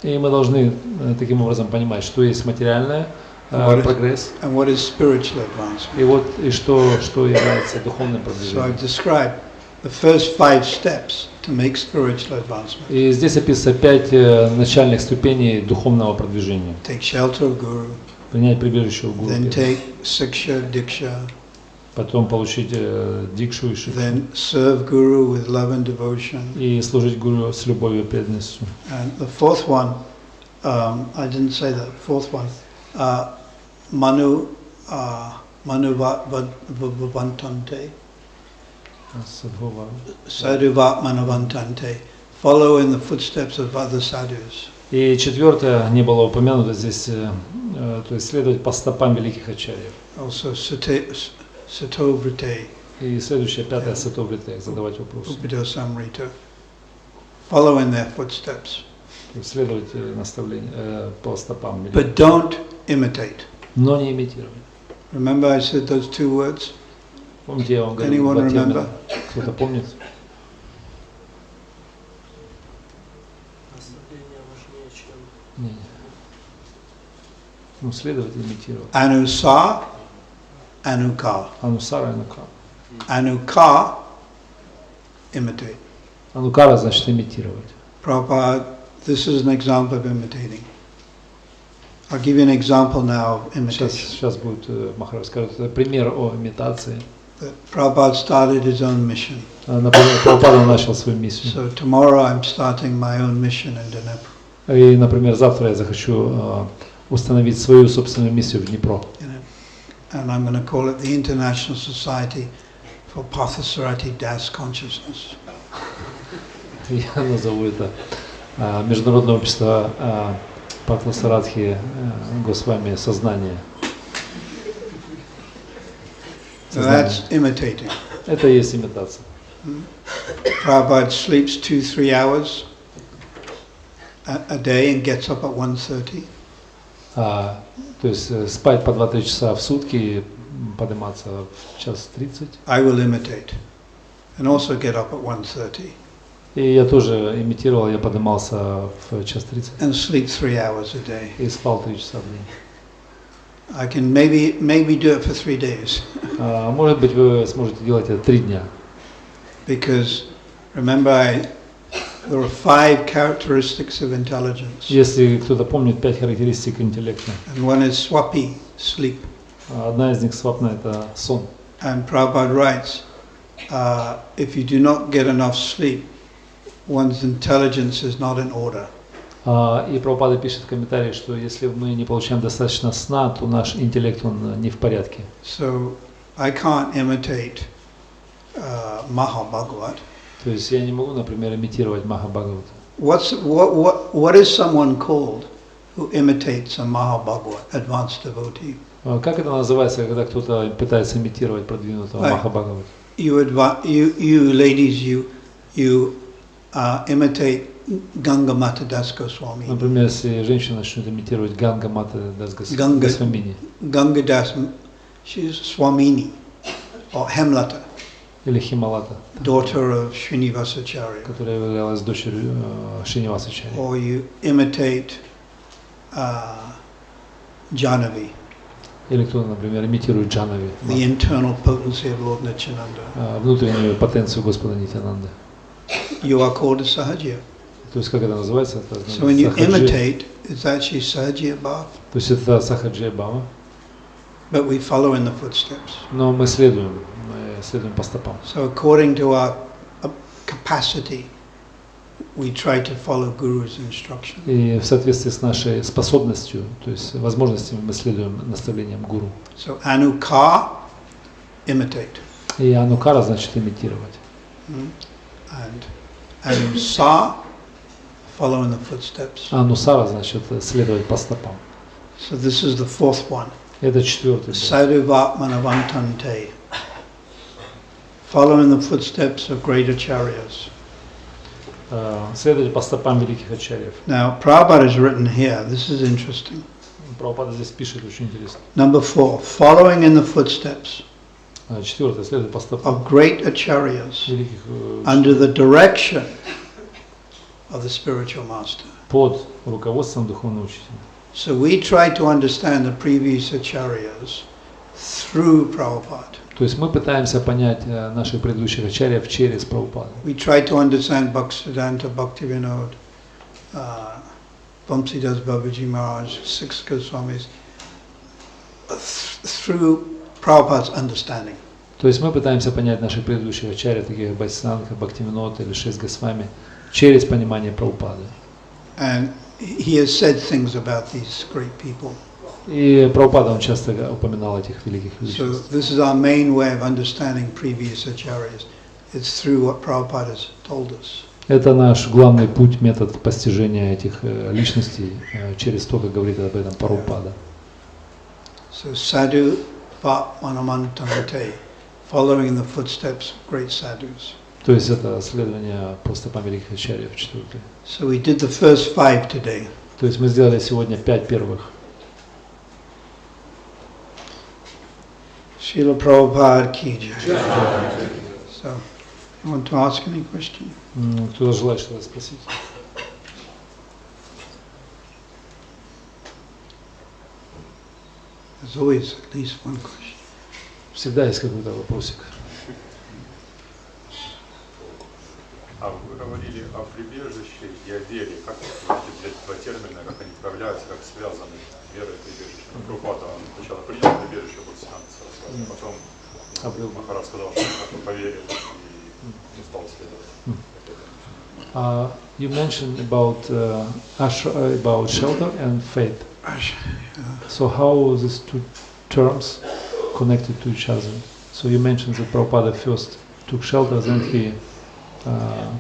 И мы должны таким образом понимать, что есть материальный прогресс. And what is spiritual advancement. И вот и что является духовным So продвижением. I've described the first 5 steps to make spiritual advancement. И здесь описано 5 начальных ступеней духовного продвижения. Take shelter of guru. Принять прибежище у гуру. Then take siksha, diksha. Потом получить дикшу и шикшу. Then serve guru with love and devotion. И служить гуру с любовью и преданностью. And the fourth one, I didn't say that. Fourth one, manu vantante. Sadhuvat manavantante. Follow in the footsteps of other sadhus. И четвертое, не было упомянуто здесь, то есть следовать по стопам великих ачарьев. Also satovrite. И следующее, пятое, сатоврите, задавать вопросы. Upidosamrita. Follow in their footsteps. То есть следовать по стопам великих. But don't imitate. Но не имитировать. Remember I said those 2 words? Помните, я вам говорил, Anyone remember? Кто-то помнит? Не. Следовать и имитировать. Anusa, anuka. Анусара и анука. Anuka, imitate. Анукара значит имитировать. Prabhupada, this is an example of imitating. I'll give you an example now of imitation. Сейчас будет Махарадж скажет, это пример о имитации. Prabhupada started his own mission. Например, Прабхупада начал свою миссию. So tomorrow I'm starting my own mission in Dnepr. И, например, завтра я захочу установить свою собственную миссию в Днепро. And I'm going to call it the International Society for Partha Sarathki Das Consciousness. Я назову это Международное общество Партха Саратхи Госвами сознания. So that's imitating. Это и есть имитация. Prabhupada sleeps 2-3 hours a day and gets up at 1:30. То есть спать по 2-3 часа в сутки и подниматься в 1:30. I will imitate and also get up at 1:30. И я тоже имитировал, я поднимался в 1:30. And sleep 3 hours a day. И спал 3 часа в день. I can maybe do it for 3 days. Может быть, вы сможете делать это 3 дня. Because remember, there are 5 characteristics of intelligence. Если кто-то помнит 5 характеристик интеллекта. And one is swapi, sleep. Одна из них свапна – это сон. And Prabhupada writes, if you do not get enough sleep, one's intelligence is not in order. И Прабхупада пишет в комментарии, что если мы не получаем достаточно сна, то наш интеллект он не в порядке. So I can't imitate Mahabhagavat. То есть я не могу, например, имитировать Махабхагавата. What is someone called who imitates a Mahabhagavat, advanced devotee? Как это называется, когда кто-то пытается имитировать продвинутого Махабхагавата? You ladies, you imitate Ganga Mata Das Goswami. Например, если женщина начнет имитировать Ганга Мата Das Goswami. Ganga Das, she's Swamini, or Hemlata. Или Хималата, daughter of Srinivasacharya. Которая являлась дочерью Шринивасачарьи. Or you imitate Jhanavi. Или кто, например, имитирует Джанави. The internal potency of Lord Nityananda. Внутреннюю потенцию Господа Нитянанды. You are called a Sahajya. То есть как это называется? So when you imitate, it's actually Sahajya Bhav. То есть это Сахаджия Бхава. But we follow in the footsteps. Но мы следуем по стопам. So according to our capacity, we try to follow Guru's instruction. И в соответствии с нашей способностью, то есть возможностями, мы следуем наставлениям Гуру. So Anukar, imitate. И Анукара значит имитировать. And Anusa, follow in the footsteps. Анусара значит следовать по стопам. So this is the fourth one. Это четвертый. Sadhu Vatmanavantante. Following the footsteps of great acharyas. Следуйте по стопам великих ачарьев. Now, Prabhupada is written here. This is interesting. Прабхупада здесь пишет очень интересно. Number 4. Following in the footsteps Четвертое. Следуйте по стопам of great acharyas великих under the direction of the spiritual master. под руководством духовного учителя. So we try to understand the previous acharyas through Prabhupada. То есть мы пытаемся понять наших предыдущих ачарьев через Прабхупаду. We try to understand Bhaktisiddhanta, Bhaktivinoda, Vamsidas Babaji Maharaj, six Goswamis, through Prabhupada's understanding. То есть мы пытаемся понять наших предыдущих ачарьев, таких как Бхактисиддханта, Бхактивинода или шесть Госвами, через понимание Прабхупады. And he has said things about these great people. И Прабхупада, он часто упоминал этих великих So личностей. this is our main way of understanding previous acharyas. It's through what Prabhupada has told us. Это наш главный путь, метод постижения этих личностей через то, как говорит об этом Прабхупада. So sadhu vatmanamantante, following in the footsteps of great sadhus. То есть это следование по стопам великих ачарьев, четвертый. So we did the first 5 today. То есть мы сделали сегодня 5 первых. Srila Prabhupada ki jai. So, you want to ask any question? Кто желает что-то спросить? There's always at least one question. Всегда есть какой-то вопросик. А вы говорили о прибежище и о вере. Как эти два термина, как они проявляются, как связаны вера и прибежище? Прабхупада, он сначала принял прибежище, потом Махарадж сказал, что поверил и не стал следовать. You mentioned about shelter and faith. So how these two terms connected to each other? So you mentioned that Prabhupada first took shelter, then he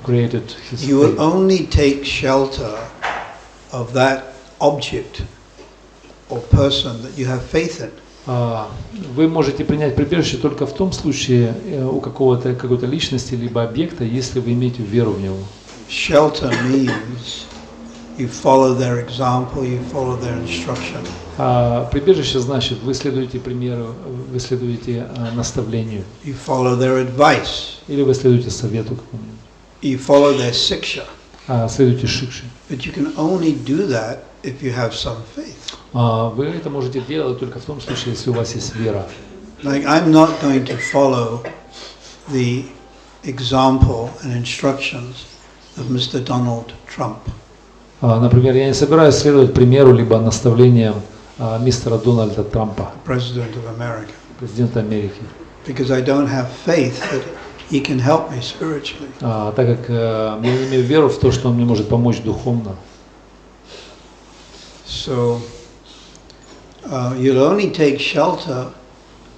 created his You faith. will only take shelter of that object or person that you have faith in. Вы можете принять прибежище только в том случае у какой-то личности либо объекта, если вы имеете веру в него. Shelter means you follow their example, you follow their instruction. Прибежище значит, вы следуете примеру, вы следуете наставлению. You follow their advice. Или вы следуете совету какому-нибудь. You follow their siksha. Следуете шикше. But you can only do that if you have some faith. Вы это можете делать только в том случае, если у вас есть вера. Like I'm not going to follow the example and instructions of Mr. Donald Trump. Например, я не собираюсь следовать примеру либо наставлениям мистера Дональда Трампа, President of America, президента Америки, because I don't have faith that he can help me spiritually. так как я не имею веру в то, что он мне может помочь духовно. So you'll only take shelter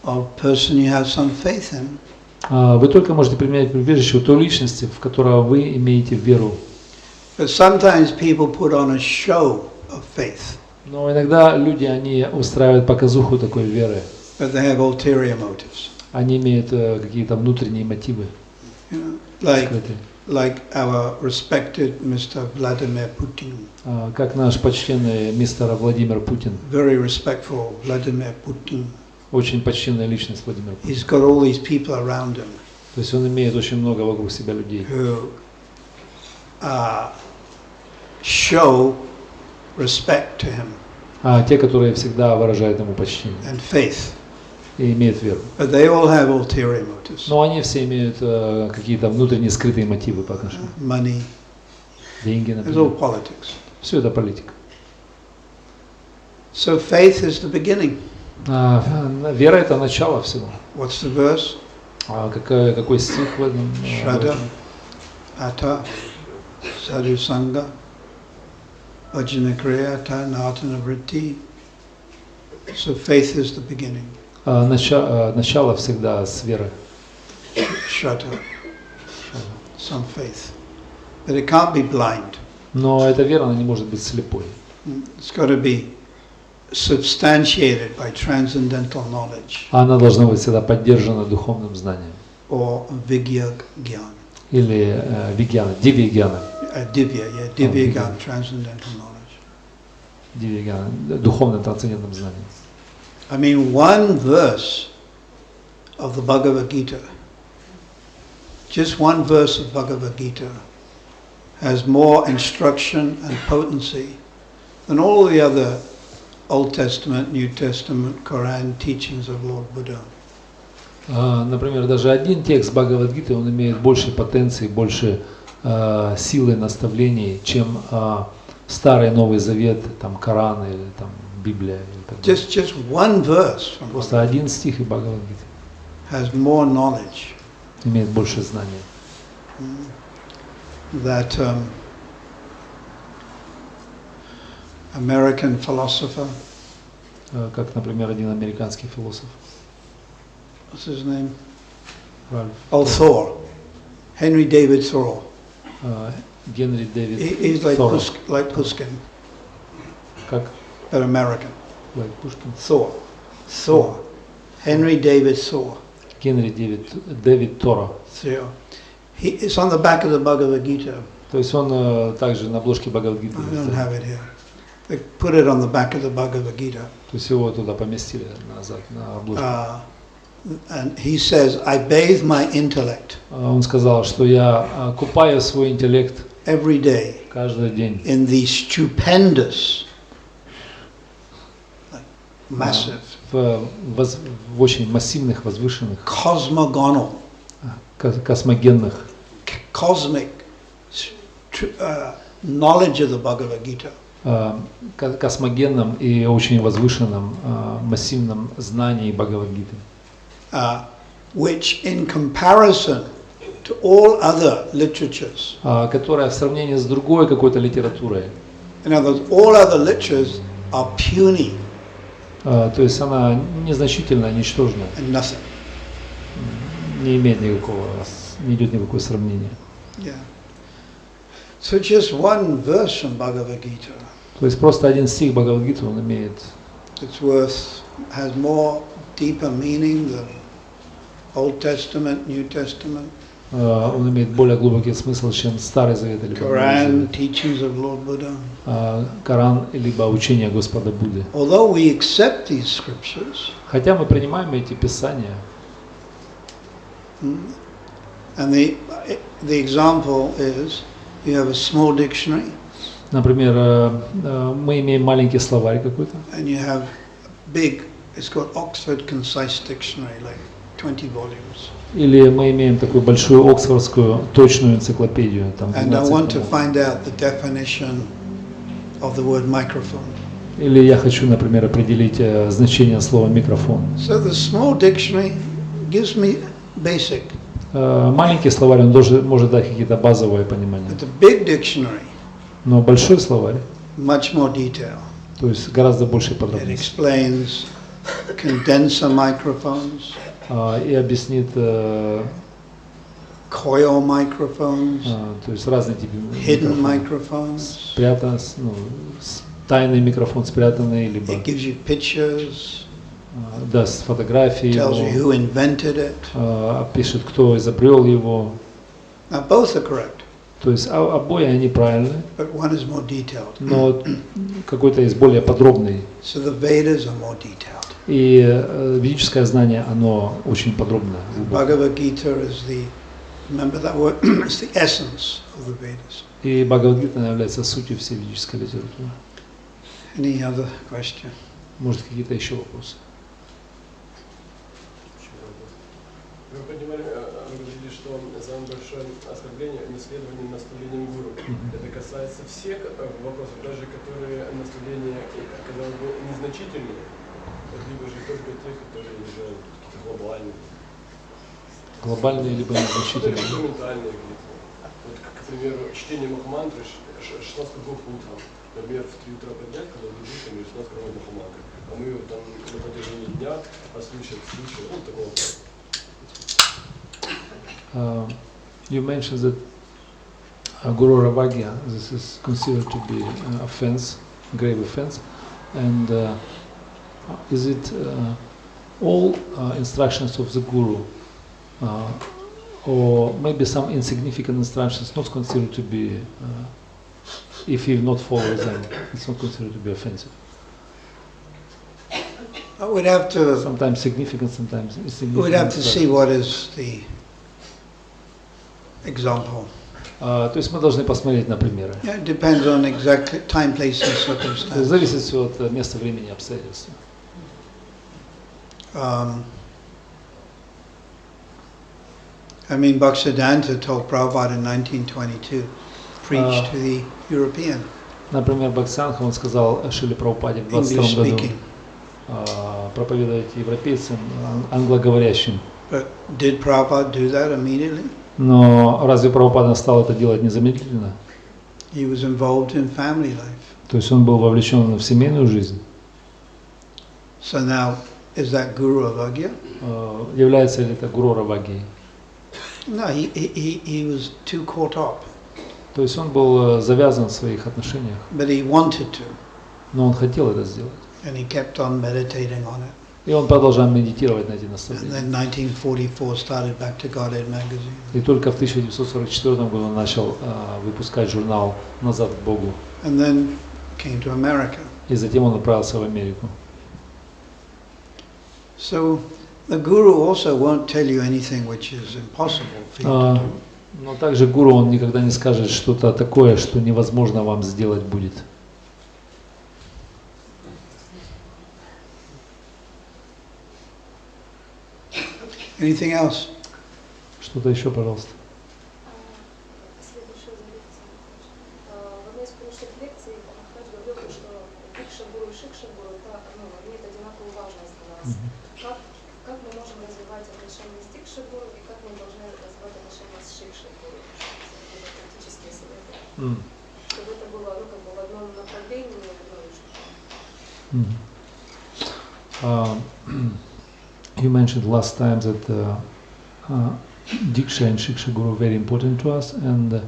of person you have some faith in. Вы только можете применять прибежище у той личности, в которой вы имеете веру. But sometimes people put on a show of faith, Но иногда люди, они устраивают показуху такой веры. but they have ulterior motives. Они имеют какие-то внутренние мотивы. You know, скрытые. like our respected Mr. Vladimir Putin, Как наш почтенный мистер Владимир Путин, very respectful Vladimir Putin. очень почтенная личность Владимир Путин. He's got all these people around him То есть он имеет очень много вокруг себя людей, who show respect to him те, которые всегда выражают ему почтение and faith, и имеют веру. but they all have ulterior motives. Но они все имеют какие-то внутренние скрытые мотивы по отношению. Money, Деньги, it's all например. politics. Все это политика. So faith is the beginning. Вера – это начало всего. What's the verse? Какой стих в этом? Shraddha, Ata, Sadhu Sangha, Bhajana Kriyata, Nartana Vritti. So faith is the beginning. Начало всегда с веры. Shraddha, some faith. But it can't be blind. Но эта вера, она не может быть слепой. It's got to be substantiated by transcendental knowledge Она должна быть всегда поддержана духовным знанием. or Vigya Gyan. Или вигьяна, дивья-гьяна. Divya Gyan, transcendental knowledge. Дивья-гьяна, духовным трансцендентным знанием. I mean, one verse of the Bhagavad Gita, just one verse of Bhagavad Gita, has more instruction and potency than all the other Old Testament, New Testament, Quran teachings of Lord Buddha. Например, даже один текст Бхагавад-гиты, он имеет больше потенции, больше силы наставлений, чем Старый Новый Завет, там Коран или там Библия. Или так далее. Just one verse from Просто один стих из Бхагавад-гиты has more knowledge имеет больше знания. that American philosopher, Как, например, один американский философ, what's his name? Ральф Thor. Henry David Thoreau. Генри Дэвид He's like, Thoreau. like Pushkin, Как? but American. Like Пушкин. Thor. Henry David Thor. Генри Дэвид Торо. It's on the back of the Bhagavad Gita. То есть он также на обложке Бхагавад-гиты. I don't have it here. They put it on the back of the Bhagavad Gita. То есть его туда поместили назад на обложку. And he says, I bathe my intellect Он сказал, что я купаю свой интеллект every day каждый день in the stupendous, like, massive, в очень массивных, возвышенных, cosmogonal, космогенных, cosmic knowledge of the Bhagavad Gita. Космогенном и очень возвышенном массивном знании Бхагавад-гиты, Which in comparison to all other literatures, которая в сравнении с другой какой-то литературой, in other words, all other literatures are puny то есть она незначительна, ничтожна, and nothing. не имеет никакого, не идет никакое сравнение. Yeah. So just one verse from Bhagavad Gita, То есть просто один стих Бхагавад-гиты, он имеет, has more deeper meaning than Old Testament, New Testament, он имеет более глубокий смысл, чем Старый Завет или Quran, teachings of Lord Buddha. Коран, либо учение Господа Будды. Although we accept these scriptures, Хотя мы принимаем эти писания, and the example is you have a small dictionary например, мы имеем маленький словарь какой-то, and you have big, it's called Oxford Concise Dictionary, like 20 volumes. или мы имеем такую большую оксфордскую точную энциклопедию, там And I 12 want to томов. find out the definition of the word microphone. Или я хочу, например, определить значение слова микрофон. So the small dictionary gives me basic, Маленький словарь, он может дать какие-то базовые понимания, but the big dictionary, но большой словарь, much more detail. то есть гораздо больше It подробностей, explains condenser microphones, и объяснит, coil microphones, то есть разные типы hidden микрофонов. microphones. Тайный микрофон спрятанный, либо It gives you pictures, даст фотографии, tells you его, who invented it. пишет, кто изобрел его. Now both are correct, То есть обои они правильны, but one is more detailed. но какой-то есть более подробный. So the Vedas are more detailed. И ведическое знание, оно очень подробное. Bhagavad Gita is remember that word, it's the essence of the Vedas. И Бхагавад-гита является сутью всей ведической литературы. Any other question? Может, какие-то еще вопросы? Вы понимали, говорили, что самое большое оскорбление неследование наставлениям гуру. Это касается всех вопросов, даже которые наставления, когда незначительные, либо же только тех, которые уже какие-то глобальные. Глобальные либо незначительные. Инструментальные какие-то. Вот, к примеру, чтение Махамантры 16 кругов по утрам. Например, в 3 утра поднять, когда люди там 16 кругов Махамантры. А мы его там на протяжении дня послушать, вот такого. You mentioned that Guru Ravagya, this is considered to be offense, grave offense, and is it all instructions of the Guru, or maybe some insignificant instructions not considered to be, if you not follow them, it's not considered to be offensive? We'd have to. Sometimes significant, sometimes insignificant. We'd have to see what is the example. То есть мы должны посмотреть на примеры. Yeah, it depends on exact time, place, and circumstance. Зависит все от места, времени, обстоятельств. I mean, Bhaktisiddhanta told Prabhupada in 1922, preach to the European. Например, Бхактисиддханта, он сказал Шриле Прабхупаде в 22 году проповедовать европейцам, англоговорящим. But did Prabhupada do that immediately? Но разве Прабхупада стал это делать незамедлительно? He was involved in family life. То есть он был вовлечен в семейную жизнь. So now, is that Guru Avagya? Является ли это гуру Равагьей? No, he was too caught up. То есть он был завязан в своих отношениях. But he wanted to. Но он хотел это сделать. And he kept on meditating on it. И он продолжал медитировать на эти And наставления. then 1944 started Back to Godhead magazine. И только в 1944 году он начал выпускать журнал «Назад к Богу». And then came to America. И затем он отправился в Америку. So the Guru also won't tell you anything which is impossible for you to do. Но также гуру, он никогда не скажет что-то такое, что невозможно вам сделать будет. Anything else? Что-то еще, пожалуйста. Спасибо большое за лекцию. В одной из прошлых лекций Махарадж говорил, что дикша гуру и шикша гуру имеют одинаковую важность для нас. Как мы можем развивать отношения с дикша гуру и как мы должны развивать отношения с шикшей гуру? Практические советы. Чтобы это было в одном направлении, в одной штуке. You mentioned last time that Diksha and Shiksha Guru are very important to us, and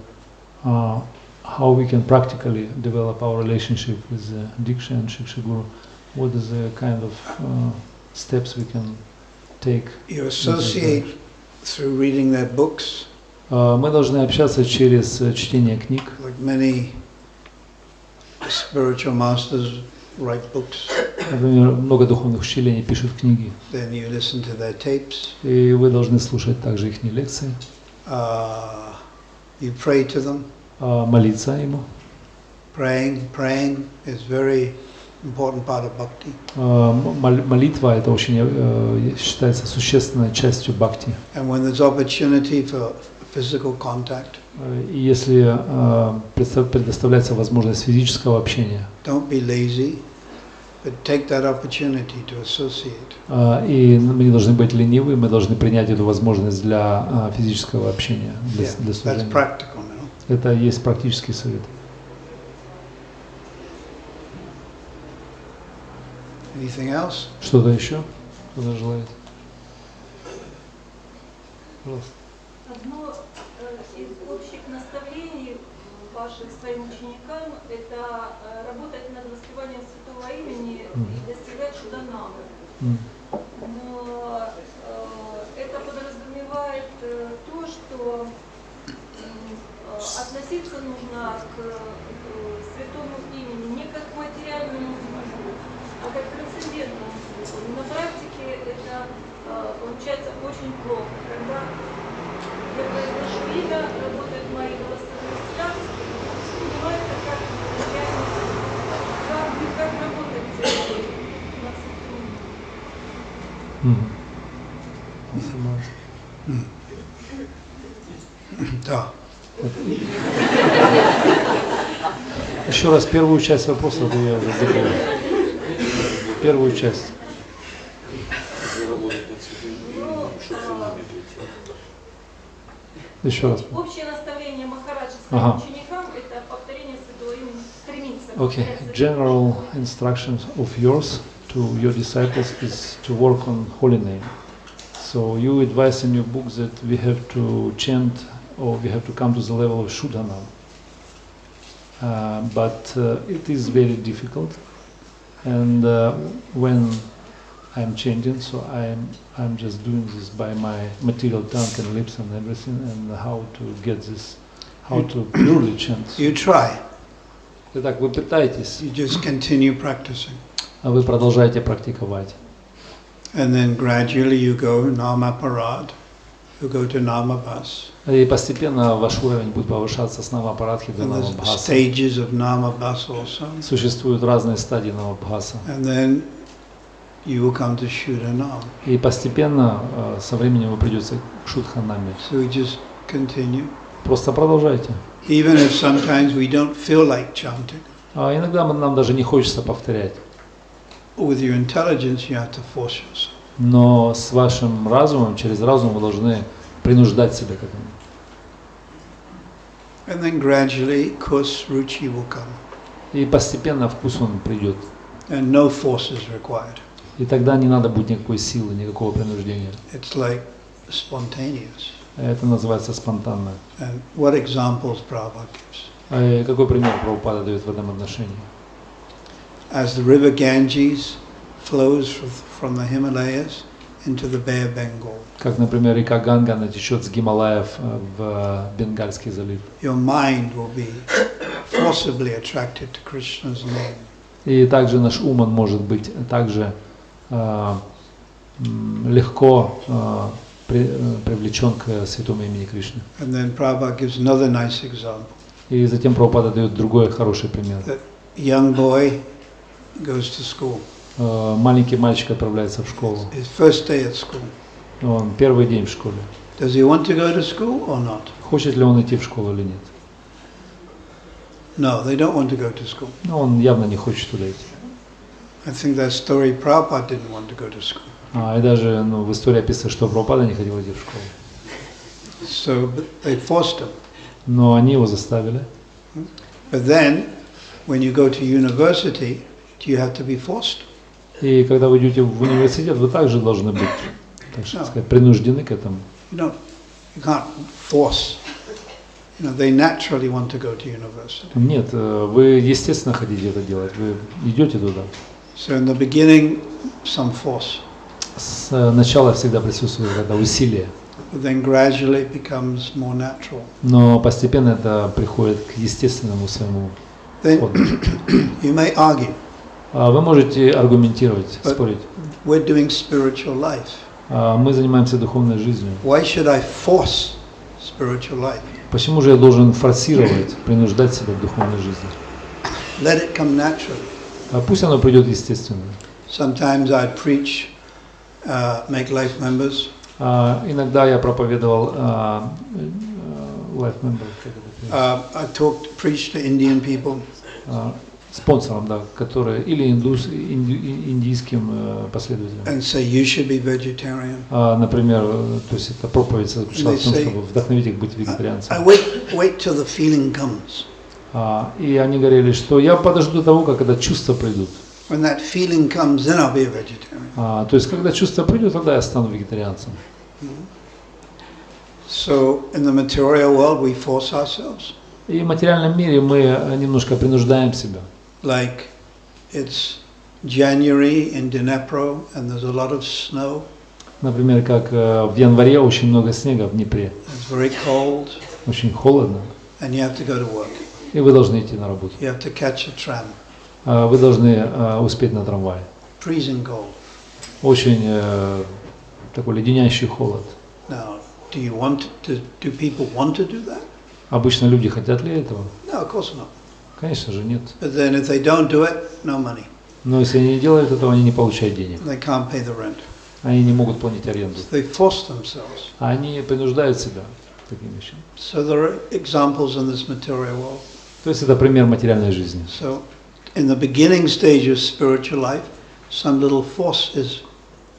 how we can practically develop our relationship with Diksha and Shiksha Guru. What is the kind of steps we can take? You associate through reading their books. Мы должны общаться через чтение книг. Like many spiritual masters write books. Например, много духовных учителей пишут книги. Then you listen to their tapes. И вы должны слушать также их лекции. You pray to them. Молиться ему. Praying is very important part of bhakti. Молитва это очень считается существенной частью бхакти. And when there's opportunity for physical contact. И если предоставляется возможность физического общения. Don't be lazy, but take that opportunity to associate. И мы не должны быть ленивы, мы должны принять эту возможность для физического общения, для служения. That's practical, you know? Это есть практический совет. Anything else? Что-то еще? Кто-то желает? Пожалуйста. Одно из общих наставлений ваших своим ученикам – это работать над воспеванием святого имени и достигать чуда-намы. Но это подразумевает то, что относиться нужно к святому имени не как к материальному звуку, а как к трансцендентному звуку. На практике это получается очень плохо, когда я произношу имя, работают мои голосовые связки, воспринимаю это как реальность, как работать над святым. Да. Еще раз первую часть вопроса, а то я уже забыл. Первую часть. Еще раз. Общее наставление Махараджа своим ученикам – это повторение святого имени, стремиться. Okay, general instructions of yours to your disciples is to work on holy name. So you advise in your book that we have to chant or we have to come to the level of Shuddhanam. But it is very difficult. And when I'm changing, so I'm just doing this by my material tongue and lips and everything, and how to get this, how to purely chant. You try. Итак, вы пытаетесь, You just continue practicing. а вы продолжаете практиковать. And then gradually you go namaparad, you go to namabhas. И постепенно ваш уровень будет повышаться с намапарадхи до And there's намабхаса. stages of namabhas also. Существуют разные стадии намабхаса. And then you will come to Shuddhanam. И постепенно со временем вы придете к шудханаме. So we just continue. Просто продолжайте. Even if sometimes we don't feel like chanting. А иногда нам даже не хочется повторять. With your intelligence you have to force yourself. Но с вашим разумом, через разум вы должны принуждать себя к этому. And then gradually kus ruchi will come. И постепенно вкус он придет. And no force is required. И тогда не надо будет никакой силы, никакого принуждения. It's like spontaneous. Это называется спонтанно. And what examples Prabhupada gives? А какой пример Прабхупада дает в этом отношении? As the river Ganges flows from the Himalayas into the Bay of Bengal, Как, например, река Ганга, она течет с Гималаев в Бенгальский залив. your mind will be forcibly attracted to Krishna's name. И также наш ум, он может быть также легко привлечен к святому имени Кришны. And then Prabhupada gives another nice example. И затем Прабхупада дает другой хороший пример. That young boy goes to school. Маленький мальчик отправляется в школу. His first day at school. Он первый день в школе. Does he want to go to school or not? Хочет ли он идти в школу или нет? No, they don't want to go to school. Но он явно не хочет туда идти. I think that story Prabhupada didn't want to go to school. И даже в истории описано, что Прабхупада не хотел идти в школу. So they forced him. Но они его заставили. But then, when you go to university, you have to be forced. И когда вы идете в университет, вы также должны быть, так сказать, принуждены к этому. You can't force. They naturally want to go to university. Нет, вы естественно хотите это делать, вы идете туда. So in the beginning, some force. Сначала всегда присутствует это усилие. But then gradually it becomes more natural. Но постепенно это приходит к естественному своему ходу. You may argue. Вы можете аргументировать, спорить. We're doing spiritual life. Мы занимаемся духовной жизнью. Why should I force spiritual life? Почему же я должен форсировать, принуждать себя к духовной жизни? Let it come naturally. Пусть оно придет естественно. Sometimes I preach, make life members. Иногда я проповедовал life members. I preached to Indian people. Спонсорам, да, которые или индийским последователям. And say you should be vegetarian. Например, то есть эта проповедь заключалась в том, чтобы вдохновить их быть вегетарианцами. Wait till the feeling comes. И они говорили, что я подожду до того, как это чувство придут. When that feeling comes, then I'll be a vegetarian. То есть, когда чувство придет, тогда я стану вегетарианцем. So in the material world we force ourselves. И в материальном мире мы немножко принуждаем себя. Like it's January in Dnipro and there's a lot of snow. Например, как в январе очень много снега в Днепре. It's very cold. Очень холодно. And you have to go to work. И вы должны идти на работу. You have to catch a tram. Вы должны успеть на трамвай. Freezing cold. Очень такой леденящий холод. Now, do people want to do that? Обычно люди хотят ли этого? No, of course not. Конечно же нет. But then if they don't do it, no money. Но если они не делают этого, они не получают денег. They can't pay the rent. Они не могут платить аренду. So they force themselves. Они принуждают себя таким вещам. So there are examples in this material world. То есть это пример материальной жизни. So in the beginning stage of spiritual life, some little force is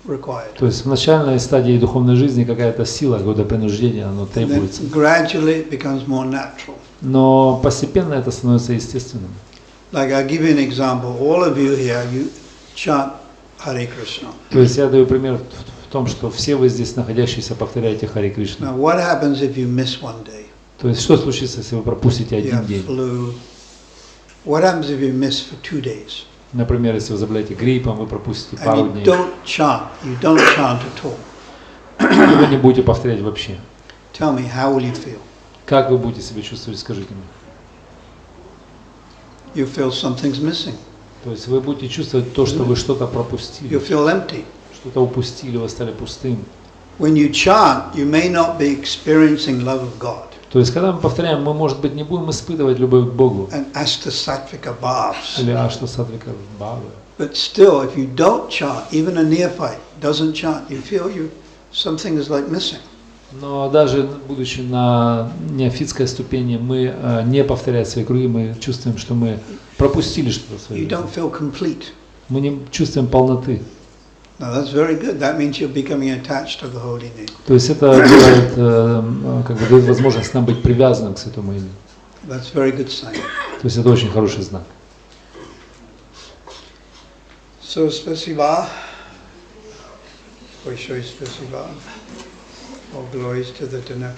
required. То есть в начальной стадии духовной жизни какая-то сила, какое-то принуждение, оно требуется. Then gradually it becomes more natural. Но постепенно это становится естественным. Like I'll give you an example. All of you here, you chant Hare Krishna. То есть я даю пример в том, что все вы здесь находящиеся повторяете Харе Кришна. Now what happens if you miss one day? То есть что случится, если вы пропустите You один have день? flu. What happens if you miss for 2 days? Например, если вы заболеете гриппом, вы пропустите and пару you дней, don't chant at all, и вы не будете повторять вообще. tell me, how will you feel? Как вы будете себя чувствовать, скажите мне. You feel something's missing. То есть вы будете чувствовать то, что вы что-то You пропустили, feel empty. что-то упустили, вы стали пустым. When you chant, you may not be experiencing love of God То есть, когда мы повторяем, мы, может быть, не будем испытывать любовь к Богу, and astasatvika bhavs. или аштасатвика бхавы. But still, if you don't chant, even a neophyte doesn't chant, you feel something is like missing. Но даже будучи на неофитской ступени, мы не повторяя свои круги, мы чувствуем, что мы пропустили что-то в своей You жизни. don't feel complete. Мы не чувствуем полноты. Now that's very good. That means you're becoming attached to the holy name. То есть это делает, как бы дает возможность нам быть привязанным к святому имени. That's a very good sign. То есть это очень хороший знак. So, spasiba. Большое спасибо. All glories to the Dnepro